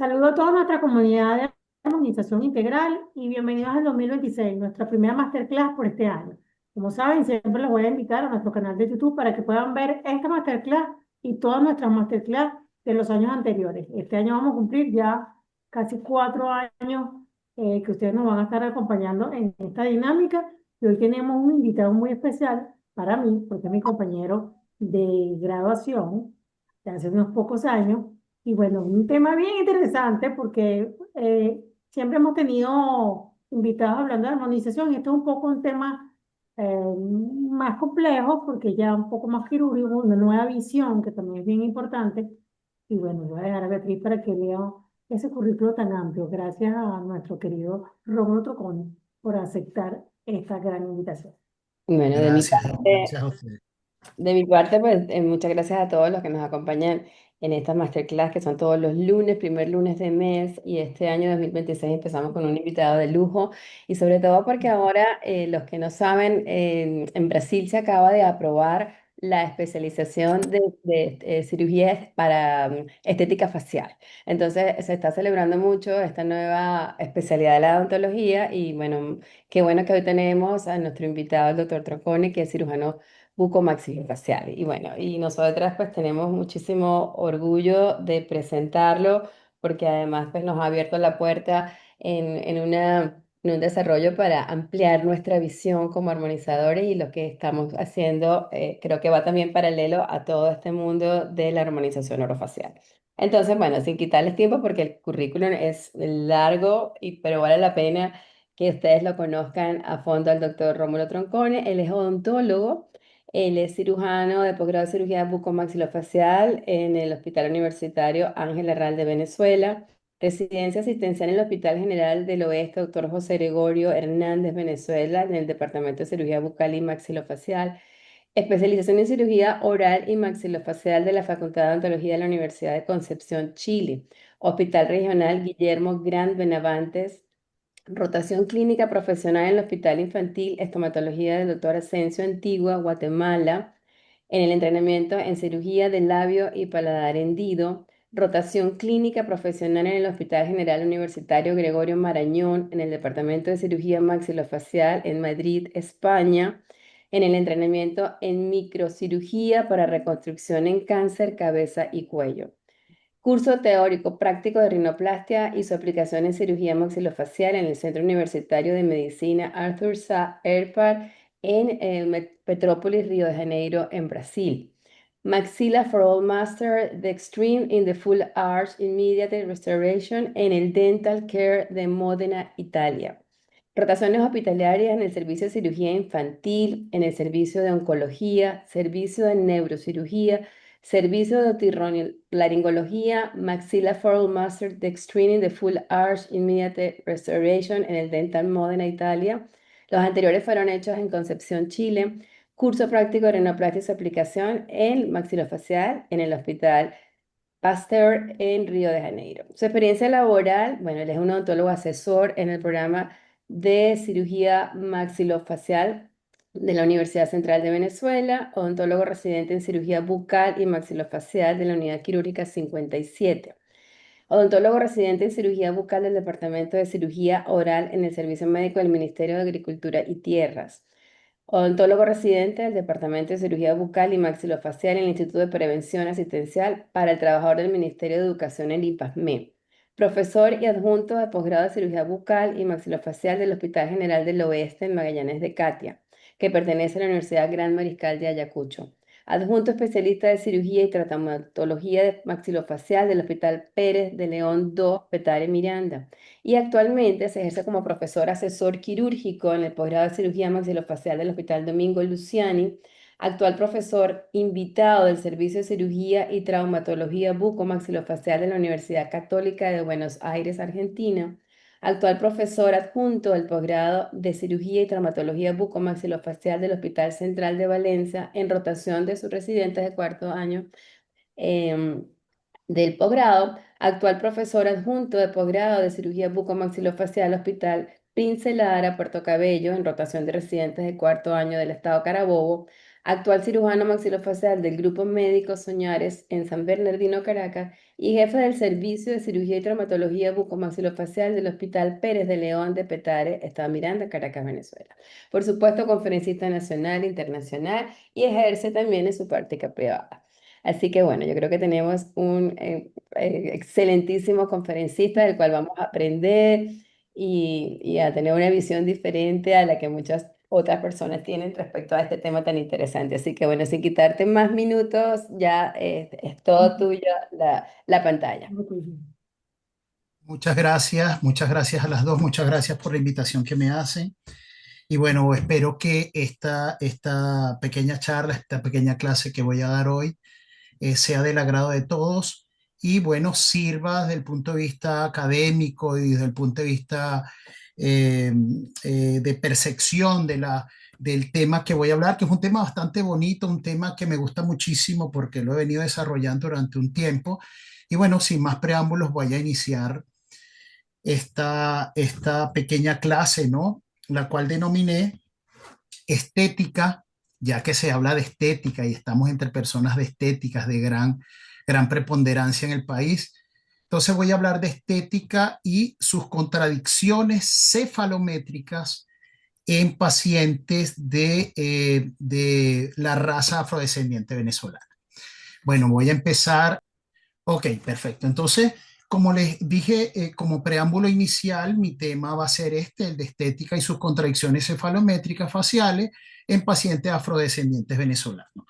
Saludo a toda nuestra comunidad de Armonización Integral y bienvenidos al 2026, nuestra primera masterclass por este año. Como saben, siempre los voy a invitar a nuestro canal de YouTube para que puedan ver esta masterclass y todas nuestras masterclass de los años anteriores. Este año vamos a cumplir ya casi 4 años que ustedes nos van a estar acompañando en esta dinámica y hoy tenemos un invitado muy especial para mí, porque es mi compañero de graduación de hace unos pocos años y bueno, un tema bien interesante porque siempre hemos tenido invitados hablando de armonización y esto es un poco un tema más complejo porque ya un poco más quirúrgico, una nueva visión que también es bien importante. Y bueno, voy a dejar a Beatriz para que lea ese currículo tan amplio. Gracias a nuestro querido Rómulo Troconi por aceptar esta gran invitación. Bueno, Gracias, gracias a usted. de mi parte, pues muchas gracias a todos los que nos acompañan en estas masterclass que son todos los lunes, primer lunes de mes, y este año 2026 empezamos con un invitado de lujo y sobre todo porque ahora los que no saben, en Brasil se acaba de aprobar la especialización de cirugía para estética facial. Entonces se está celebrando mucho esta nueva especialidad de la odontología y bueno, qué bueno que hoy tenemos a nuestro invitado, el doctor Tronconi, que es cirujano bucomaxilofacial. Y bueno, y nosotras pues tenemos muchísimo orgullo de presentarlo porque además pues nos ha abierto la puerta en un desarrollo para ampliar nuestra visión como armonizadores y lo que estamos haciendo creo que va también paralelo a todo este mundo de la armonización orofacial. Entonces, bueno, sin quitarles tiempo porque el currículum es largo, pero vale la pena que ustedes lo conozcan a fondo al doctor Rómulo Troncone. Él es odontólogo, él es cirujano de posgrado de cirugía bucomaxilofacial en el Hospital Universitario Ángel Herral de Venezuela, residencia asistencial en el Hospital General del Oeste, doctor José Gregorio Hernández, Venezuela, en el Departamento de Cirugía Bucal y Maxilofacial, especialización en cirugía oral y maxilofacial de la Facultad de Odontología de la Universidad de Concepción, Chile, Hospital Regional Guillermo Grand Benavantes, rotación clínica profesional en el Hospital Infantil Estomatología del Dr. Asensio Antigua, Guatemala, en el entrenamiento en cirugía de labio y paladar hendido, rotación clínica profesional en el Hospital General Universitario Gregorio Marañón, en el Departamento de Cirugía Maxilofacial en Madrid, España, en el entrenamiento en microcirugía para reconstrucción en cáncer, cabeza y cuello. Curso teórico práctico de rinoplastia y su aplicación en cirugía maxilofacial en el Centro Universitario de Medicina Arthur Sá Airpar en Petrópolis, Río de Janeiro, en Brasil. Maxilla for All Master, The Extreme in the Full Arch Immediate Restoration en el Dental Care de Módena, Italia. Rotaciones hospitalarias en el servicio de cirugía infantil, en el servicio de oncología, servicio de neurocirugía, servicio de otorrinolaringología, Maxilla for All Master Dextrine in the Full Arch Immediate Restoration en el Dental Modena, Italia. Los anteriores fueron hechos en Concepción, Chile. Curso práctico de rinoplastia y su aplicación en maxilofacial en el Hospital Pasteur en Río de Janeiro. Su experiencia laboral, bueno, él es un odontólogo asesor en el programa de cirugía maxilofacial de la Universidad Central de Venezuela, odontólogo residente en cirugía bucal y maxilofacial de la Unidad Quirúrgica 57, odontólogo residente en cirugía bucal del Departamento de Cirugía Oral en el Servicio Médico del Ministerio de Agricultura y Tierras, odontólogo residente del Departamento de Cirugía Bucal y Maxilofacial en el Instituto de Prevención Asistencial para el Trabajador del Ministerio de Educación en IPASME. Profesor y adjunto de posgrado de Cirugía Bucal y Maxilofacial del Hospital General del Oeste en Magallanes de Catia, que pertenece a la Universidad Gran Mariscal de Ayacucho. Adjunto especialista de cirugía y traumatología de maxilofacial del Hospital Pérez de León II, Petare Miranda, y actualmente se ejerce como profesor asesor quirúrgico en el posgrado de cirugía maxilofacial del Hospital Domingo Luciani, actual profesor invitado del Servicio de Cirugía y Traumatología Bucomaxilofacial de la Universidad Católica de Buenos Aires, Argentina, actual profesor adjunto del posgrado de cirugía y traumatología bucomaxilofacial del Hospital Central de Valencia, en rotación de sus residentes de cuarto año em, del posgrado, actual profesor adjunto de posgrado de cirugía bucomaxilofacial Hospital Prince Lara, Puerto Cabello, en rotación de residentes de cuarto año del estado Carabobo, actual cirujano maxilofacial del Grupo Médico Soñares en San Bernardino, Caracas, y jefe del Servicio de Cirugía y Traumatología Bucomaxilofacial del Hospital Pérez de León de Petare, Estado Miranda, Caracas, Venezuela. Por supuesto, conferencista nacional, internacional y ejerce también en su práctica privada. Así que bueno, yo creo que tenemos un excelentísimo conferencista del cual vamos a aprender y a tener una visión diferente a la que muchas otras personas tienen respecto a este tema tan interesante. Así que bueno, sin quitarte más minutos, ya es todo tuyo la pantalla. Muchas gracias a las dos, muchas gracias por la invitación que me hacen. Y bueno, espero que esta pequeña charla, esta pequeña clase que voy a dar hoy, sea del agrado de todos y bueno, sirva desde el punto de vista académico y desde el punto de vista eh, de percepción del tema que voy a hablar, que es un tema bastante bonito, un tema que me gusta muchísimo porque lo he venido desarrollando durante un tiempo. Y bueno, sin más preámbulos, voy a iniciar esta pequeña clase, ¿no? La cual denominé estética, ya que se habla de estética y estamos entre personas de estéticas de gran preponderancia en el país. Entonces voy a hablar de estética y sus contradicciones cefalométricas en pacientes de la raza afrodescendiente venezolana. Bueno, voy a empezar. Ok, perfecto. Entonces, como les dije, como preámbulo inicial, mi tema va a ser el de estética y sus contradicciones cefalométricas faciales en pacientes afrodescendientes venezolanos.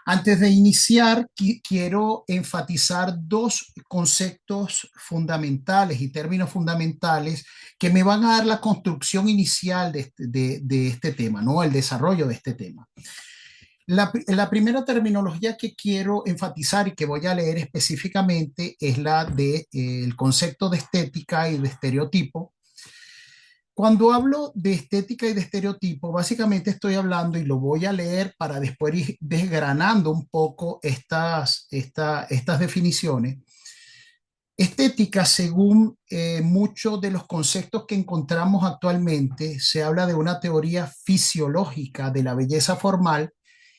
Antes de iniciar, quiero enfatizar dos conceptos fundamentales y términos fundamentales que me van a dar la construcción inicial de este tema, ¿no? El desarrollo de este tema. La primera terminología que quiero enfatizar y que voy a leer específicamente es la de el concepto de estética y de estereotipo. Cuando hablo de estética y de estereotipo, básicamente estoy hablando, y lo voy a leer para después ir desgranando un poco estas definiciones. Estética, según muchos de los conceptos que encontramos actualmente, se habla de una teoría fisiológica de la belleza formal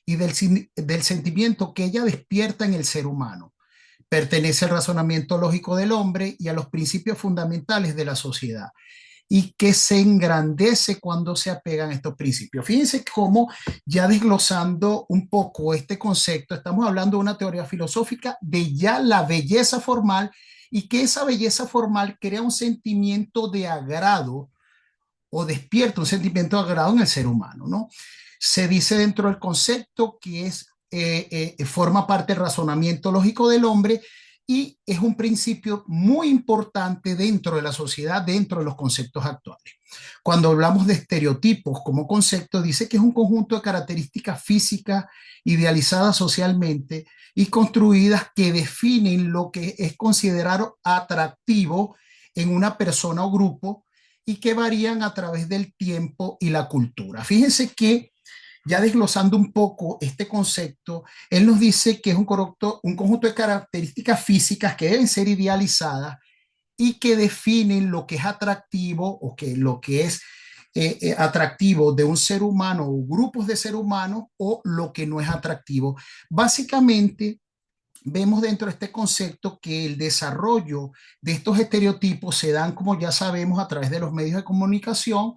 y del sentimiento que ella despierta en el ser humano. Pertenece al razonamiento lógico del hombre y a los principios fundamentales de la sociedad y que se engrandece cuando se apegan a estos principios. Fíjense cómo, ya desglosando un poco este concepto, estamos hablando de una teoría filosófica de ya la belleza formal y que esa belleza formal crea un sentimiento de agrado o despierta un sentimiento de agrado en el ser humano, ¿no? Se dice dentro del concepto que forma parte del razonamiento lógico del hombre y es un principio muy importante dentro de la sociedad, dentro de los conceptos actuales. Cuando hablamos de estereotipos como concepto, dice que es un conjunto de características físicas idealizadas socialmente y construidas que definen lo que es considerado atractivo en una persona o grupo y que varían a través del tiempo y la cultura. Fíjense que ya desglosando un poco este concepto, él nos dice que es un conjunto de características físicas que deben ser idealizadas y que definen lo que es atractivo o que lo que es atractivo de un ser humano o grupos de seres humanos o lo que no es atractivo. Básicamente, vemos dentro de este concepto que el desarrollo de estos estereotipos se dan, como ya sabemos, a través de los medios de comunicación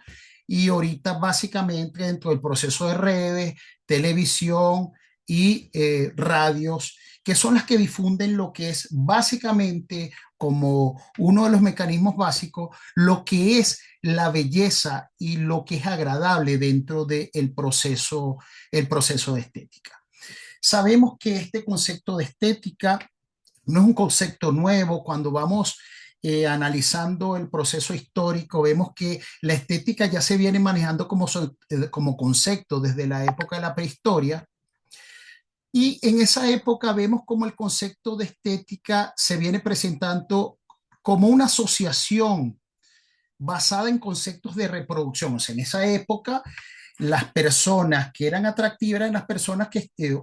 y ahorita básicamente dentro del proceso de redes, televisión y radios, que son las que difunden lo que es básicamente como uno de los mecanismos básicos, lo que es la belleza y lo que es agradable dentro del el proceso de estética. Sabemos que este concepto de estética no es un concepto nuevo. Cuando vamos analizando el proceso histórico, vemos que la estética ya se viene manejando como concepto desde la época de la prehistoria. Y en esa época vemos como el concepto de estética se viene presentando como una asociación basada en conceptos de reproducción. O sea, en esa época las personas que eran atractivas eran las personas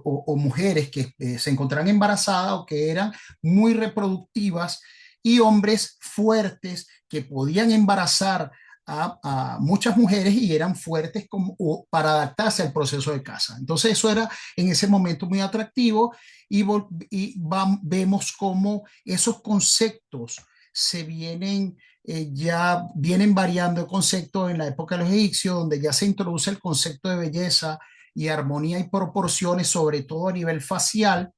o mujeres que se encontraban embarazadas o que eran muy reproductivas y hombres fuertes que podían embarazar a muchas mujeres y eran fuertes como, para adaptarse al proceso de caza. Entonces eso era en ese momento muy atractivo vemos cómo esos conceptos se vienen, ya vienen variando el concepto en la época de los egipcios, donde ya se introduce el concepto de belleza y armonía y proporciones, sobre todo a nivel facial,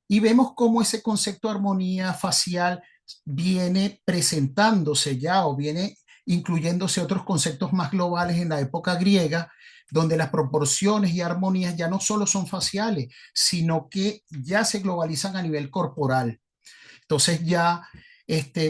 y vemos cómo ese concepto de armonía facial viene presentándose ya o viene incluyéndose otros conceptos más globales en la época griega, donde las proporciones y armonías ya no solo son faciales, sino que ya se globalizan a nivel corporal. Entonces ya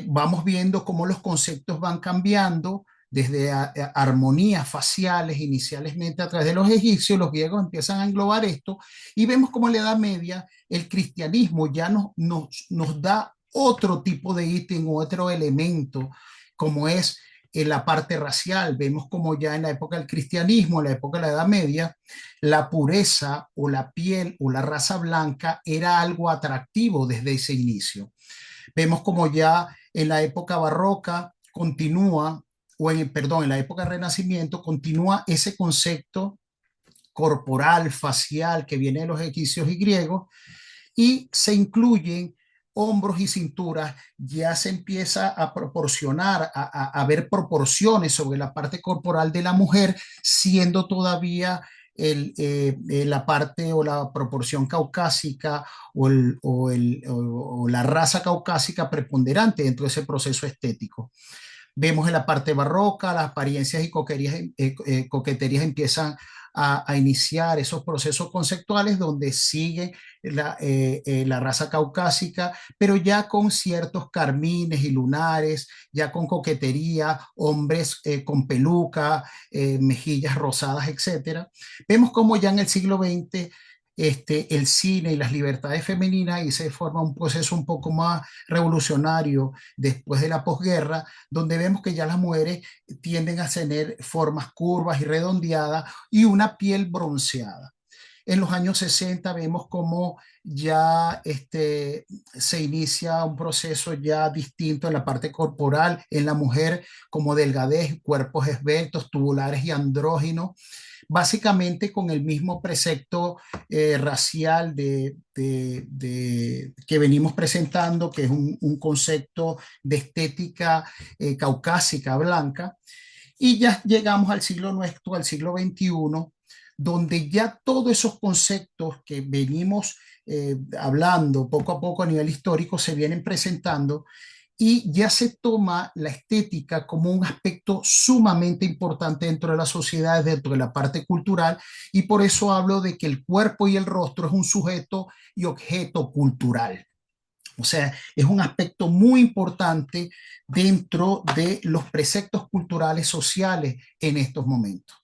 vamos viendo cómo los conceptos van cambiando desde armonías faciales inicialmente a través de los egipcios, los griegos empiezan a englobar esto y vemos cómo en la Edad Media el cristianismo ya nos da otro tipo de ítem, otro elemento, como es en la parte racial. Vemos como ya en la época del cristianismo, en la época de la Edad Media, la pureza o la piel o la raza blanca era algo atractivo desde ese inicio. Vemos como ya en la época barroca continúa, perdón, en la época del Renacimiento continúa ese concepto corporal, facial, que viene de los egipcios y griegos, y se incluyen hombros y cinturas, ya se empieza a proporcionar, a ver proporciones sobre la parte corporal de la mujer, siendo todavía la parte o la proporción caucásica o la raza caucásica preponderante dentro de ese proceso estético. Vemos en la parte barroca, las apariencias y coqueterías empiezan a iniciar esos procesos conceptuales donde sigue la raza caucásica, pero ya con ciertos carmines y lunares, ya con coquetería, hombres con peluca, mejillas rosadas, etcétera. Vemos como ya en el siglo XX el cine y las libertades femeninas y se forma un proceso un poco más revolucionario después de la posguerra, donde vemos que ya las mujeres tienden a tener formas curvas y redondeadas y una piel bronceada. En los años 60 vemos cómo ya se inicia un proceso ya distinto en la parte corporal, en la mujer, como delgadez, cuerpos esbeltos, tubulares y andróginos, básicamente con el mismo precepto racial que venimos presentando, que es un concepto de estética caucásica blanca. Y ya llegamos al siglo nuestro, al siglo XXI, donde ya todos esos conceptos que venimos hablando poco a poco a nivel histórico se vienen presentando y ya se toma la estética como un aspecto sumamente importante dentro de la sociedad, dentro de la parte cultural, y por eso hablo de que el cuerpo y el rostro es un sujeto y objeto cultural. O sea, es un aspecto muy importante dentro de los preceptos culturales sociales en estos momentos.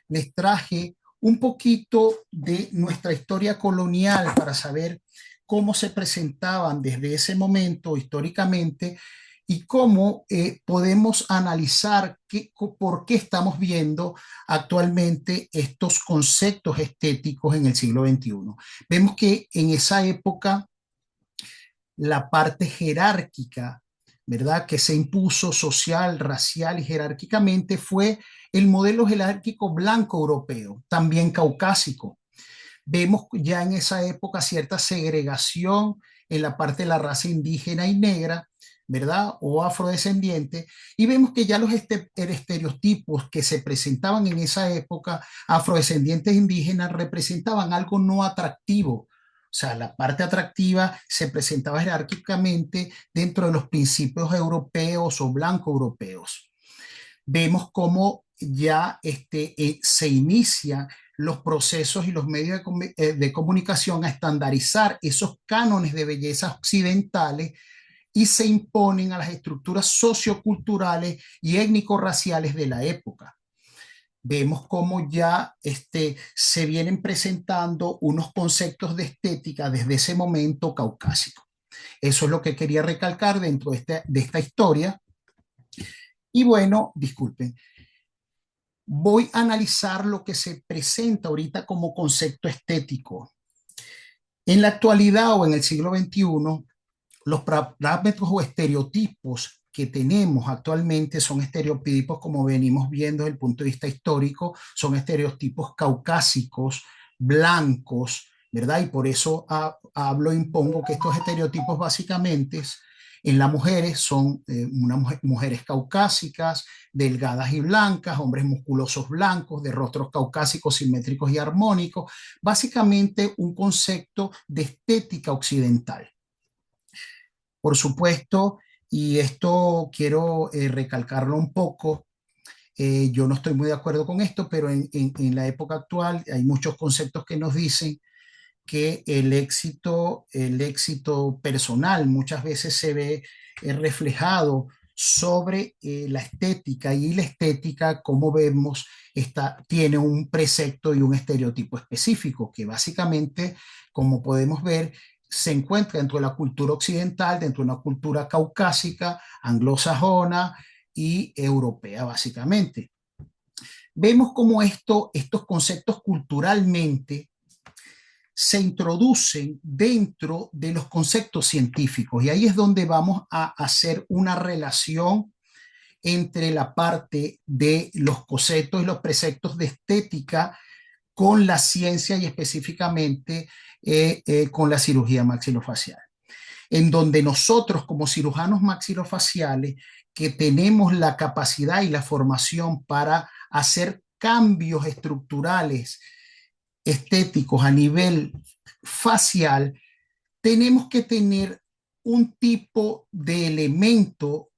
Les traje un poquito de nuestra historia colonial para saber cómo se presentaban desde ese momento históricamente y cómo podemos analizar por qué estamos viendo actualmente estos conceptos estéticos en el siglo XXI. Vemos que en esa época la parte jerárquica, ¿verdad?, que se impuso social, racial y jerárquicamente fue el modelo jerárquico blanco europeo, también caucásico. Vemos ya en esa época cierta segregación en la parte de la raza indígena y negra, ¿verdad?, o afrodescendiente, y vemos que ya los estereotipos que se presentaban en esa época, afrodescendientes indígenas, representaban algo no atractivo. O sea, la parte atractiva se presentaba jerárquicamente dentro de los principios europeos o blanco europeos. Vemos cómo ya se inician los procesos y los medios de comunicación a estandarizar esos cánones de belleza occidentales y se imponen a las estructuras socioculturales y étnico-raciales de la época. Vemos cómo ya se vienen presentando unos conceptos de estética desde ese momento caucásico. Eso es lo que quería recalcar dentro de esta historia. Y bueno, disculpen, voy a analizar lo que se presenta ahorita como concepto estético. En la actualidad o en el siglo XXI, los parámetros o estereotipos que tenemos actualmente son estereotipos, como venimos viendo desde el punto de vista histórico, son estereotipos caucásicos, blancos, ¿verdad? Y por eso hablo, impongo que estos estereotipos básicamente en las mujeres son mujeres caucásicas, delgadas y blancas, hombres musculosos blancos, de rostros caucásicos, simétricos y armónicos, básicamente un concepto de estética occidental. Por supuesto, y esto quiero recalcarlo un poco, yo no estoy muy de acuerdo con esto, pero en la época actual hay muchos conceptos que nos dicen que el éxito personal muchas veces se ve reflejado sobre la estética, y la estética, como vemos, tiene un precepto y un estereotipo específico que básicamente, como podemos ver, se encuentra dentro de la cultura occidental, dentro de una cultura caucásica, anglosajona y europea, básicamente. Vemos cómo estos conceptos culturalmente se introducen dentro de los conceptos científicos, y ahí es donde vamos a hacer una relación entre la parte de los conceptos y los preceptos de estética con la ciencia, y específicamente con la cirugía maxilofacial, en donde nosotros como cirujanos maxilofaciales, que tenemos la capacidad y la formación para hacer cambios estructurales estéticos a nivel facial, tenemos que tener un tipo de elemento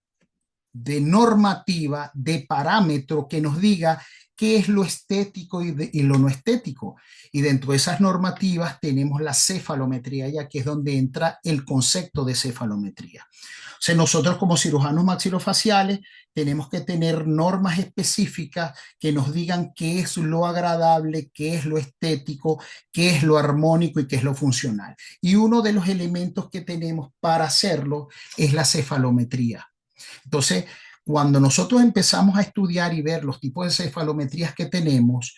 de normativa, de parámetro que nos diga qué es lo estético y lo no estético. Y dentro de esas normativas tenemos la cefalometría, ya que es donde entra el concepto de cefalometría. O sea, nosotros como cirujanos maxilofaciales tenemos que tener normas específicas que nos digan qué es lo agradable, qué es lo estético, qué es lo armónico y qué es lo funcional. Y uno de los elementos que tenemos para hacerlo es la cefalometría. Entonces, cuando nosotros empezamos a estudiar y ver los tipos de cefalometrías que tenemos,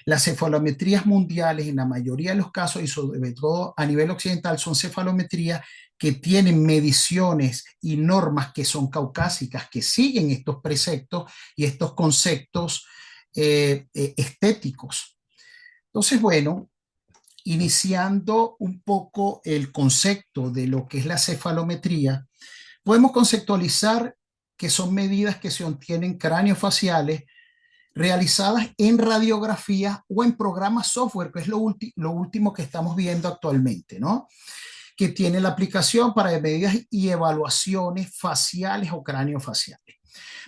las cefalometrías mundiales en la mayoría de los casos, y sobre todo a nivel occidental, son cefalometrías que tienen mediciones y normas que son caucásicas, que siguen estos preceptos y estos conceptos estéticos. Entonces, bueno, iniciando un poco el concepto de lo que es la cefalometría, podemos conceptualizar que son medidas que se obtienen craneofaciales realizadas en radiografía o en programas software, que es lo último que estamos viendo actualmente, ¿no? Que tiene la aplicación para medidas y evaluaciones faciales o craneofaciales.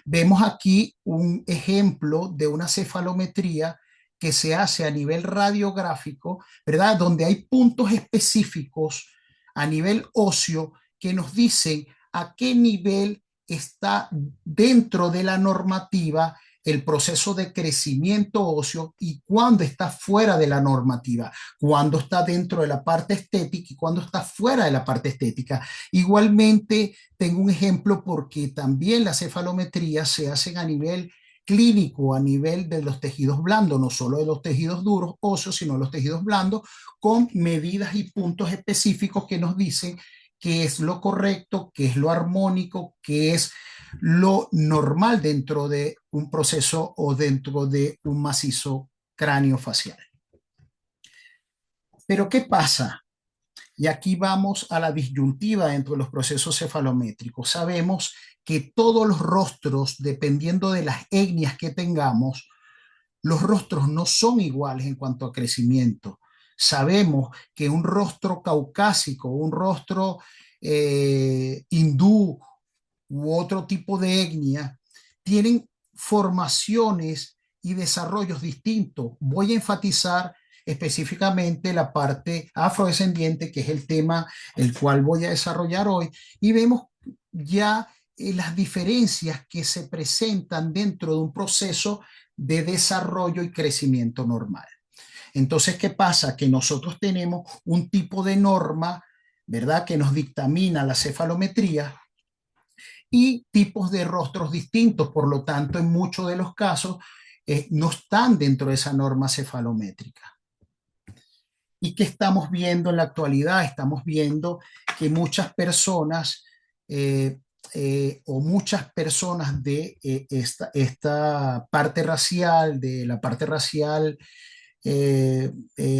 Vemos aquí un ejemplo de una cefalometría que se hace a nivel radiográfico, ¿verdad? Donde hay puntos específicos a nivel óseo que nos dicen a qué nivel está dentro de la normativa el proceso de crecimiento óseo y cuándo está fuera de la normativa, cuándo está dentro de la parte estética y cuándo está fuera de la parte estética. Igualmente, tengo un ejemplo porque también las cefalometrías se hacen a nivel clínico, a nivel de los tejidos blandos, no solo de los tejidos duros óseos, sino de los tejidos blandos, con medidas y puntos específicos que nos dicen qué es lo correcto, qué es lo armónico, qué es lo normal dentro de un proceso o dentro de un macizo cráneo facial. Pero ¿qué pasa? Y aquí vamos a la disyuntiva dentro de los procesos cefalométricos. Sabemos que todos los rostros, dependiendo de las etnias que tengamos, los rostros no son iguales en cuanto a crecimiento. Sabemos que un rostro caucásico, un rostro hindú u otro tipo de etnia, tienen formaciones y desarrollos distintos. Voy a enfatizar específicamente la parte afrodescendiente, que es el tema el cual voy a desarrollar hoy, y vemos ya las diferencias que se presentan dentro de un proceso de desarrollo y crecimiento normal. Entonces, ¿qué pasa? Que nosotros tenemos un tipo de norma, ¿verdad?, que nos dictamina la cefalometría, y tipos de rostros distintos, por lo tanto, en muchos de los casos no están dentro de esa norma cefalométrica. ¿Y qué estamos viendo en la actualidad? Estamos viendo que muchas personas o muchas personas de esta parte racial, de la parte racial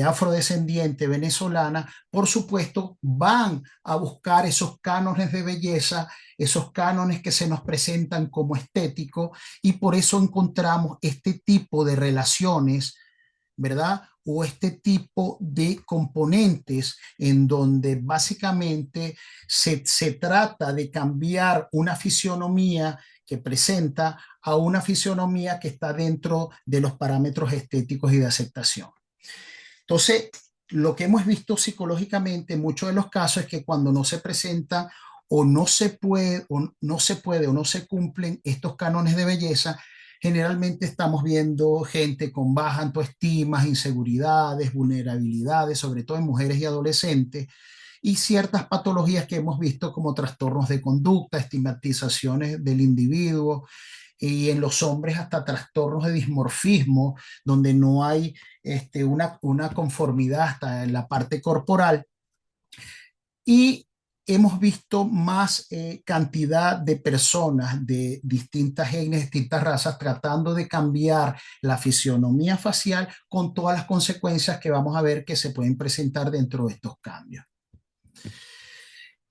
afrodescendiente venezolana, por supuesto, van a buscar esos cánones de belleza, esos cánones que se nos presentan como estéticos, y por eso encontramos este tipo de relaciones, ¿verdad? O este tipo de componentes en donde básicamente se trata de cambiar una fisionomía que presenta a una fisionomía que está dentro de los parámetros estéticos y de aceptación. Entonces, lo que hemos visto psicológicamente en muchos de los casos es que cuando no se presentan o no se puede o no se cumplen estos cánones de belleza, generalmente estamos viendo gente con baja autoestima, inseguridades, vulnerabilidades, sobre todo en mujeres y adolescentes, y ciertas patologías que hemos visto como trastornos de conducta, estigmatizaciones del individuo, y en los hombres hasta trastornos de dismorfismo, donde no hay una conformidad hasta en la parte corporal. Y hemos visto más cantidad de personas de distintas etnias, distintas razas, tratando de cambiar la fisionomía facial con todas las consecuencias que vamos a ver que se pueden presentar dentro de estos cambios.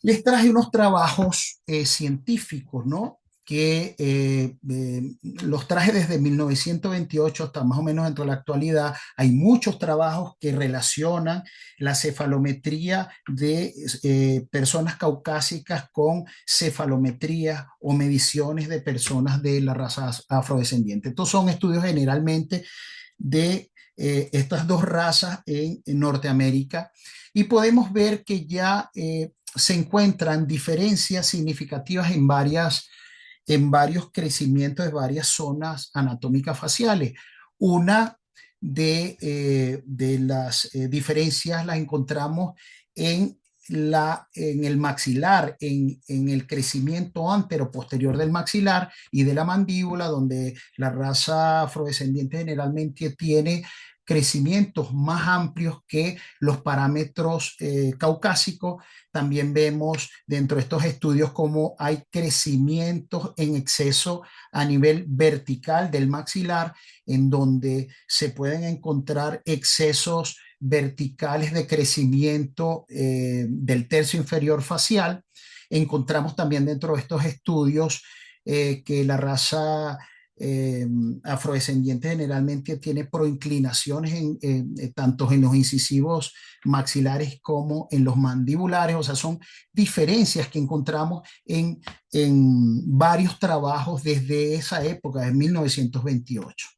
Les traje unos trabajos científicos, ¿no? Que los traje desde 1928 hasta más o menos dentro de la actualidad. Hay muchos trabajos que relacionan la cefalometría de personas caucásicas con cefalometría o mediciones de personas de la raza afrodescendiente. Estos son estudios generalmente de estas dos razas en Norteamérica, y podemos ver que ya se encuentran diferencias significativas en varios crecimientos de varias zonas anatómicas faciales. Una de las diferencias las encontramos en el maxilar, en el crecimiento antero-posterior del maxilar y de la mandíbula, donde la raza afrodescendiente generalmente tiene crecimientos más amplios que los parámetros caucásicos. También vemos dentro de estos estudios cómo hay crecimientos en exceso a nivel vertical del maxilar, en donde se pueden encontrar excesos verticales de crecimiento del tercio inferior facial. Encontramos también dentro de estos estudios que la raza afrodescendiente generalmente tiene proinclinaciones tanto en los incisivos maxilares como en los mandibulares. O sea, son diferencias que encontramos en varios trabajos desde esa época, de 1928.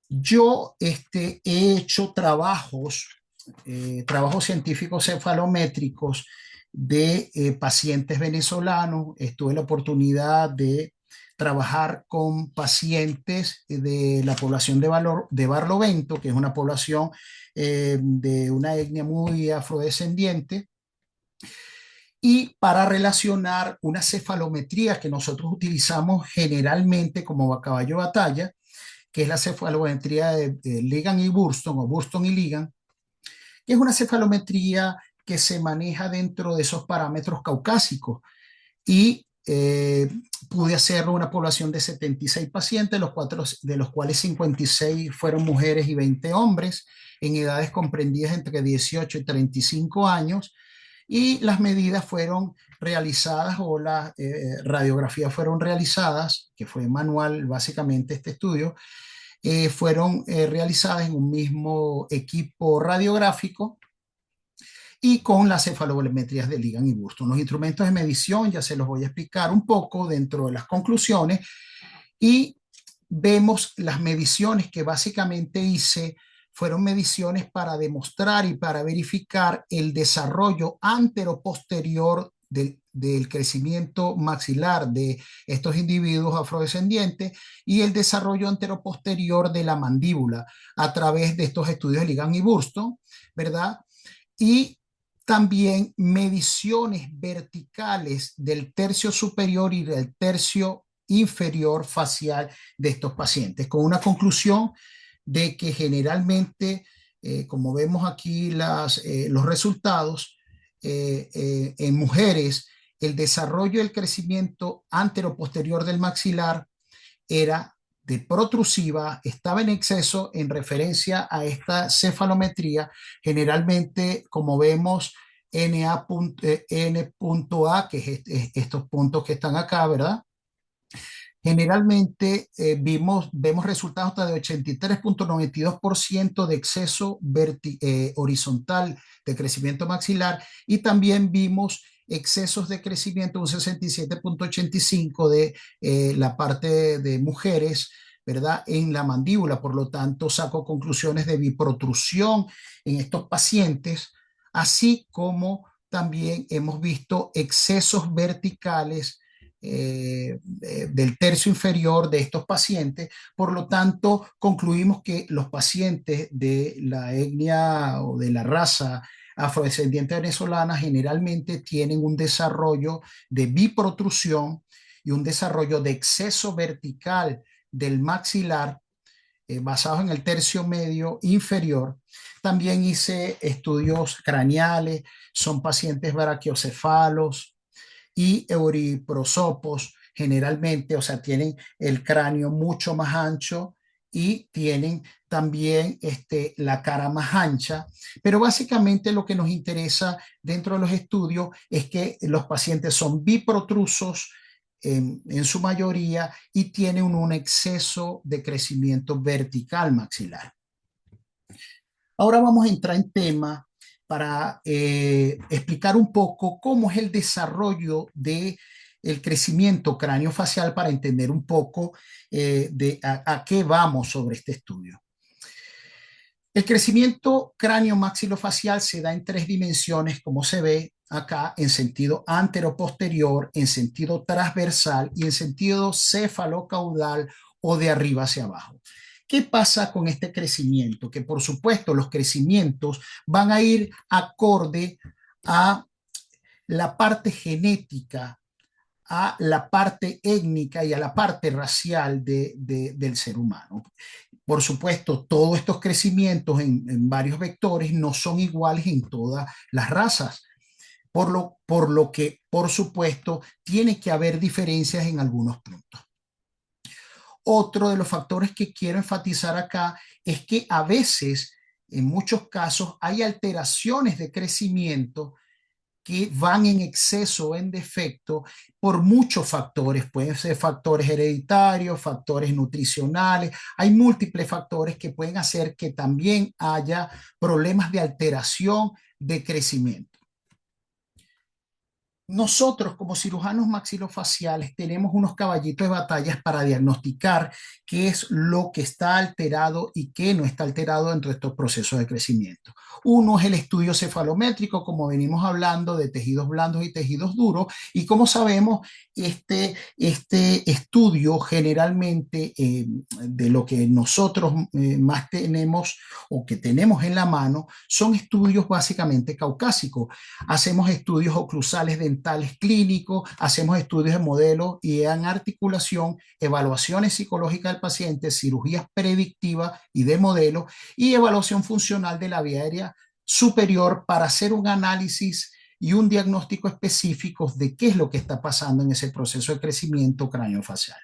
Yo he hecho trabajos científicos cefalométricos de pacientes venezolanos. Tuve la oportunidad de trabajar con pacientes de la población de Barlovento, que es una población de una etnia muy afrodescendiente, y para relacionar una cefalometría que nosotros utilizamos generalmente como caballo de batalla, que es la cefalometría de Ligan y Burston, o Burston y Ligan, que es una cefalometría que se maneja dentro de esos parámetros caucásicos. Y pude hacerlo una población de 76 pacientes, de los cuales 56 fueron mujeres y 20 hombres, en edades comprendidas entre 18 y 35 años, y las medidas fueron realizadas, o las radiografías fueron realizadas, que fue manual básicamente este estudio, fueron realizadas en un mismo equipo radiográfico y con las cefalometrías de Ligan y Burston. Los instrumentos de medición ya se los voy a explicar un poco dentro de las conclusiones, y vemos las mediciones que básicamente hice. Fueron mediciones para demostrar y para verificar el desarrollo antero-posterior del crecimiento maxilar de estos individuos afrodescendientes y el desarrollo antero-posterior de la mandíbula a través de estos estudios de Ligan y Burston, ¿verdad? Y también mediciones verticales del tercio superior y del tercio inferior facial de estos pacientes, con una conclusión de que generalmente, como vemos aquí los resultados, en mujeres el desarrollo y el crecimiento anteroposterior del maxilar era de protrusiva, estaba en exceso en referencia a esta cefalometría, generalmente como vemos N.A. N.A, que es estos puntos que están acá, ¿verdad? Generalmente vemos resultados hasta de 83,92% de exceso horizontal de crecimiento maxilar y también vimos excesos de crecimiento, un 67,85% de la parte de mujeres, ¿verdad? En la mandíbula. Por lo tanto, saco conclusiones de biprotrusión en estos pacientes, así como también hemos visto excesos verticales del tercio inferior de estos pacientes. Por lo tanto, concluimos que los pacientes de la etnia o de la raza afrodescendiente venezolana generalmente tienen un desarrollo de biprotrusión y un desarrollo de exceso vertical del maxilar basados en el tercio medio inferior. También hice estudios craneales, son pacientes braquiocefalos y euriprosopos generalmente, o sea, tienen el cráneo mucho más ancho y tienen también la cara más ancha, pero básicamente lo que nos interesa dentro de los estudios es que los pacientes son biprotrusos en su mayoría y tienen un exceso de crecimiento vertical maxilar. Ahora vamos a entrar en tema para explicar un poco cómo es el desarrollo de el crecimiento craneofacial para entender un poco a qué vamos sobre este estudio. El crecimiento cráneo-maxilofacial se da en 3 dimensiones, como se ve acá, en sentido antero-posterior, en sentido transversal y en sentido cefalocaudal o de arriba hacia abajo. ¿Qué pasa con este crecimiento? Que por supuesto los crecimientos van a ir acorde a la parte genética, a la parte étnica y a la parte racial del ser humano. Por supuesto, todos estos crecimientos en varios vectores no son iguales en todas las razas, por lo que, por supuesto, tiene que haber diferencias en algunos puntos. Otro de los factores que quiero enfatizar acá es que a veces, en muchos casos, hay alteraciones de crecimiento que van en exceso o en defecto por muchos factores. Pueden ser factores hereditarios, factores nutricionales. Hay múltiples factores que pueden hacer que también haya problemas de alteración de crecimiento. Nosotros como cirujanos maxilofaciales tenemos unos caballitos de batallas para diagnosticar qué es lo que está alterado y qué no está alterado dentro de estos procesos de crecimiento. Uno es el estudio cefalométrico, como venimos hablando, de tejidos blandos y tejidos duros, y como sabemos, este estudio generalmente de lo que nosotros más tenemos o que tenemos en la mano son estudios básicamente caucásicos. Hacemos estudios oclusales dentales clínicos, hacemos estudios de modelo y en articulación, evaluaciones psicológicas del paciente, cirugías predictivas y de modelo y evaluación funcional de la vía aérea superior para hacer un análisis y un diagnóstico específico de qué es lo que está pasando en ese proceso de crecimiento craneofacial.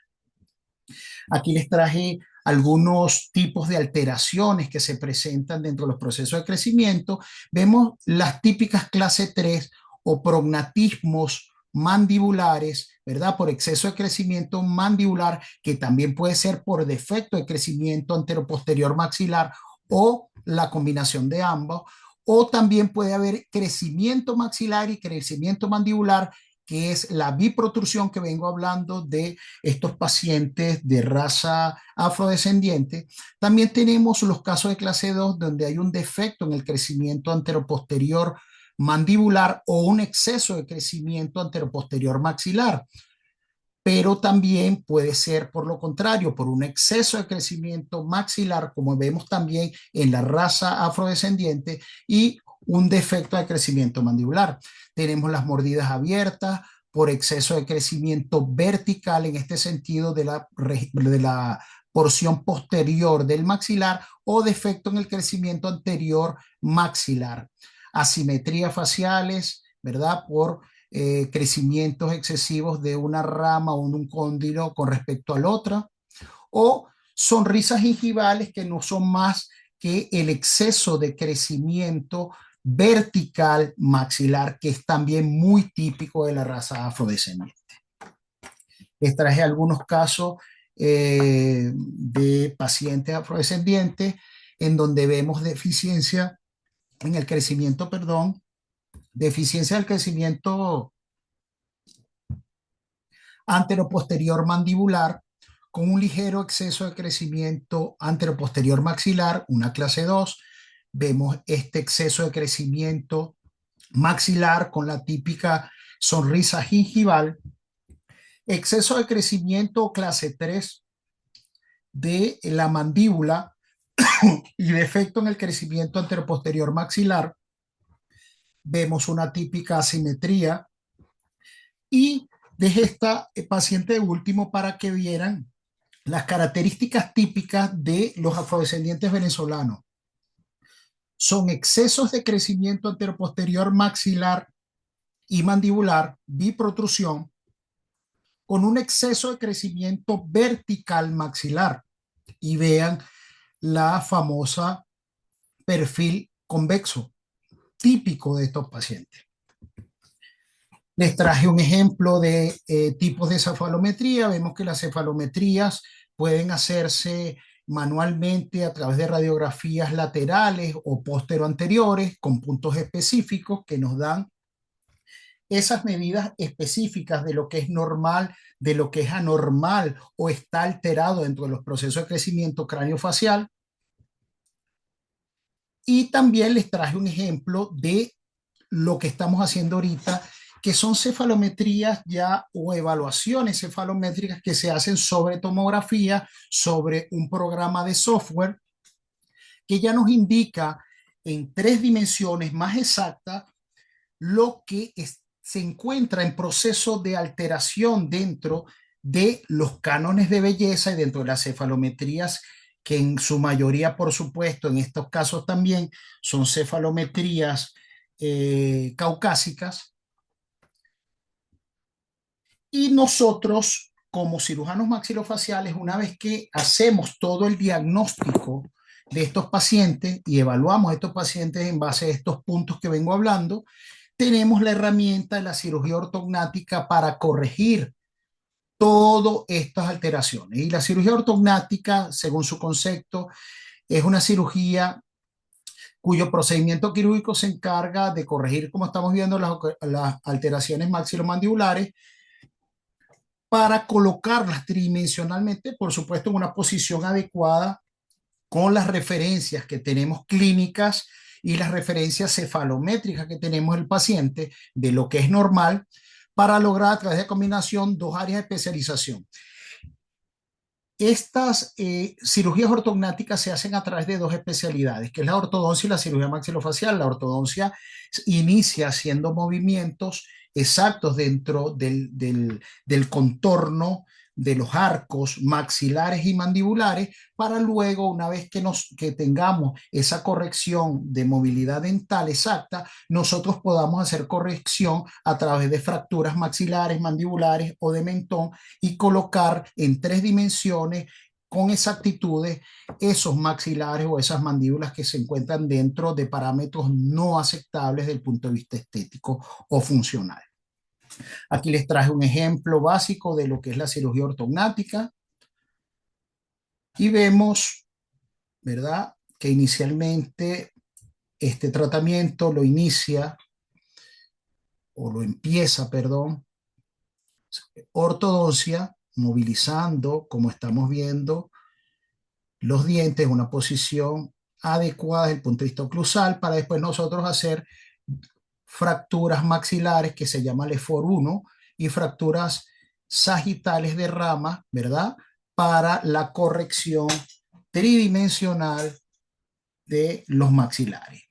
Aquí les traje algunos tipos de alteraciones que se presentan dentro de los procesos de crecimiento. Vemos las típicas clase 3 o prognatismos mandibulares, ¿verdad? Por exceso de crecimiento mandibular, que también puede ser por defecto de crecimiento anteroposterior maxilar o la combinación de ambos, o también puede haber crecimiento maxilar y crecimiento mandibular, que es la biprotrusión que vengo hablando de estos pacientes de raza afrodescendiente. También tenemos los casos de clase 2 donde hay un defecto en el crecimiento anteroposterior mandibular o un exceso de crecimiento anteroposterior maxilar. Pero también puede ser por lo contrario, por un exceso de crecimiento maxilar, como vemos también en la raza afrodescendiente, y un defecto de crecimiento mandibular. Tenemos las mordidas abiertas por exceso de crecimiento vertical, en este sentido de la porción posterior del maxilar, o defecto en el crecimiento anterior maxilar. Asimetrías faciales, ¿verdad? Por crecimientos excesivos de una rama o un cóndilo con respecto a la otra, o sonrisas gingivales que no son más que el exceso de crecimiento vertical maxilar, que es también muy típico de la raza afrodescendiente. Les traje algunos casos de pacientes afrodescendientes en donde vemos deficiencia en el crecimiento, perdón, deficiencia del crecimiento anteroposterior mandibular con un ligero exceso de crecimiento anteroposterior maxilar, una clase 2. Vemos este exceso de crecimiento maxilar con la típica sonrisa gingival, exceso de crecimiento clase 3 de la mandíbula y defecto en el crecimiento anteroposterior maxilar. Vemos una típica asimetría y dejé esta paciente de último para que vieran las características típicas de los afrodescendientes venezolanos. Son excesos de crecimiento anteroposterior maxilar y mandibular, biprotrusión, con un exceso de crecimiento vertical maxilar. Y vean la famosa perfil convexo, típico de estos pacientes. Les traje un ejemplo de tipos de cefalometría. Vemos que las cefalometrías pueden hacerse manualmente a través de radiografías laterales o póstero-anteriores con puntos específicos que nos dan esas medidas específicas de lo que es normal, de lo que es anormal o está alterado dentro de los procesos de crecimiento craneofacial. Y también les traje un ejemplo de lo que estamos haciendo ahorita, que son cefalometrías ya o evaluaciones cefalométricas que se hacen sobre tomografía, sobre un programa de software que ya nos indica en 3 dimensiones más exactas lo que se encuentra en proceso de alteración dentro de los cánones de belleza y dentro de las cefalometrías, que en su mayoría, por supuesto, en estos casos también son cefalometrías caucásicas. Y nosotros, como cirujanos maxilofaciales, una vez que hacemos todo el diagnóstico de estos pacientes y evaluamos a estos pacientes en base a estos puntos que vengo hablando, tenemos la herramienta de la cirugía ortognática para corregir todas estas alteraciones. Y la cirugía ortognática, según su concepto, es una cirugía cuyo procedimiento quirúrgico se encarga de corregir, como estamos viendo, las alteraciones maxilomandibulares para colocarlas tridimensionalmente, por supuesto, en una posición adecuada con las referencias que tenemos clínicas y las referencias cefalométricas que tenemos del paciente de lo que es normal, para lograr a través de combinación 2 áreas de especialización. Estas cirugías ortognáticas se hacen a través de 2 especialidades, que es la ortodoncia y la cirugía maxilofacial. La ortodoncia inicia haciendo movimientos exactos dentro del contorno de los arcos maxilares y mandibulares, para luego, una vez que tengamos esa corrección de movilidad dental exacta, nosotros podamos hacer corrección a través de fracturas maxilares, mandibulares o de mentón y colocar en 3 dimensiones con exactitudes esos maxilares o esas mandíbulas que se encuentran dentro de parámetros no aceptables desde el punto de vista estético o funcional. Aquí les traje un ejemplo básico de lo que es la cirugía ortognática y vemos, ¿verdad?, que inicialmente este tratamiento lo inicia o lo empieza, perdón, ortodoncia, movilizando, como estamos viendo, los dientes en una posición adecuada desde el punto de vista oclusal, para después nosotros hacer fracturas maxilares que se llama LEFOR 1 y fracturas sagitales de rama, ¿verdad?, para la corrección tridimensional de los maxilares.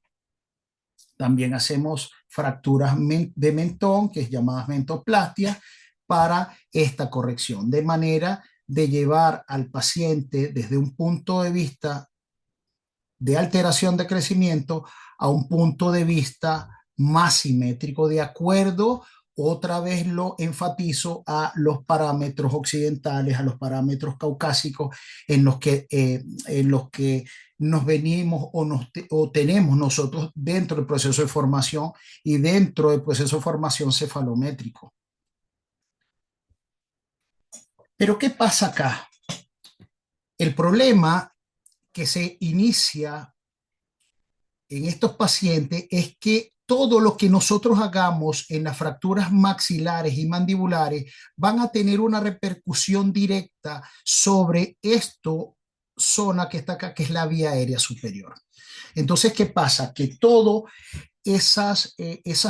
También hacemos fracturas de mentón, que es llamadas mentoplastia, para esta corrección, de manera de llevar al paciente desde un punto de vista de alteración de crecimiento a un punto de vista más simétrico, de acuerdo otra vez lo enfatizo a los parámetros occidentales, a los parámetros caucásicos en los que nos venimos o tenemos nosotros dentro del proceso de formación y dentro del proceso de formación cefalométrico. Pero ¿qué pasa acá? El problema que se inicia en estos pacientes es que todo lo que nosotros hagamos en las fracturas maxilares y mandibulares van a tener una repercusión directa sobre esto zona que está acá, que es la vía aérea superior. Entonces, ¿qué pasa? Que todo esas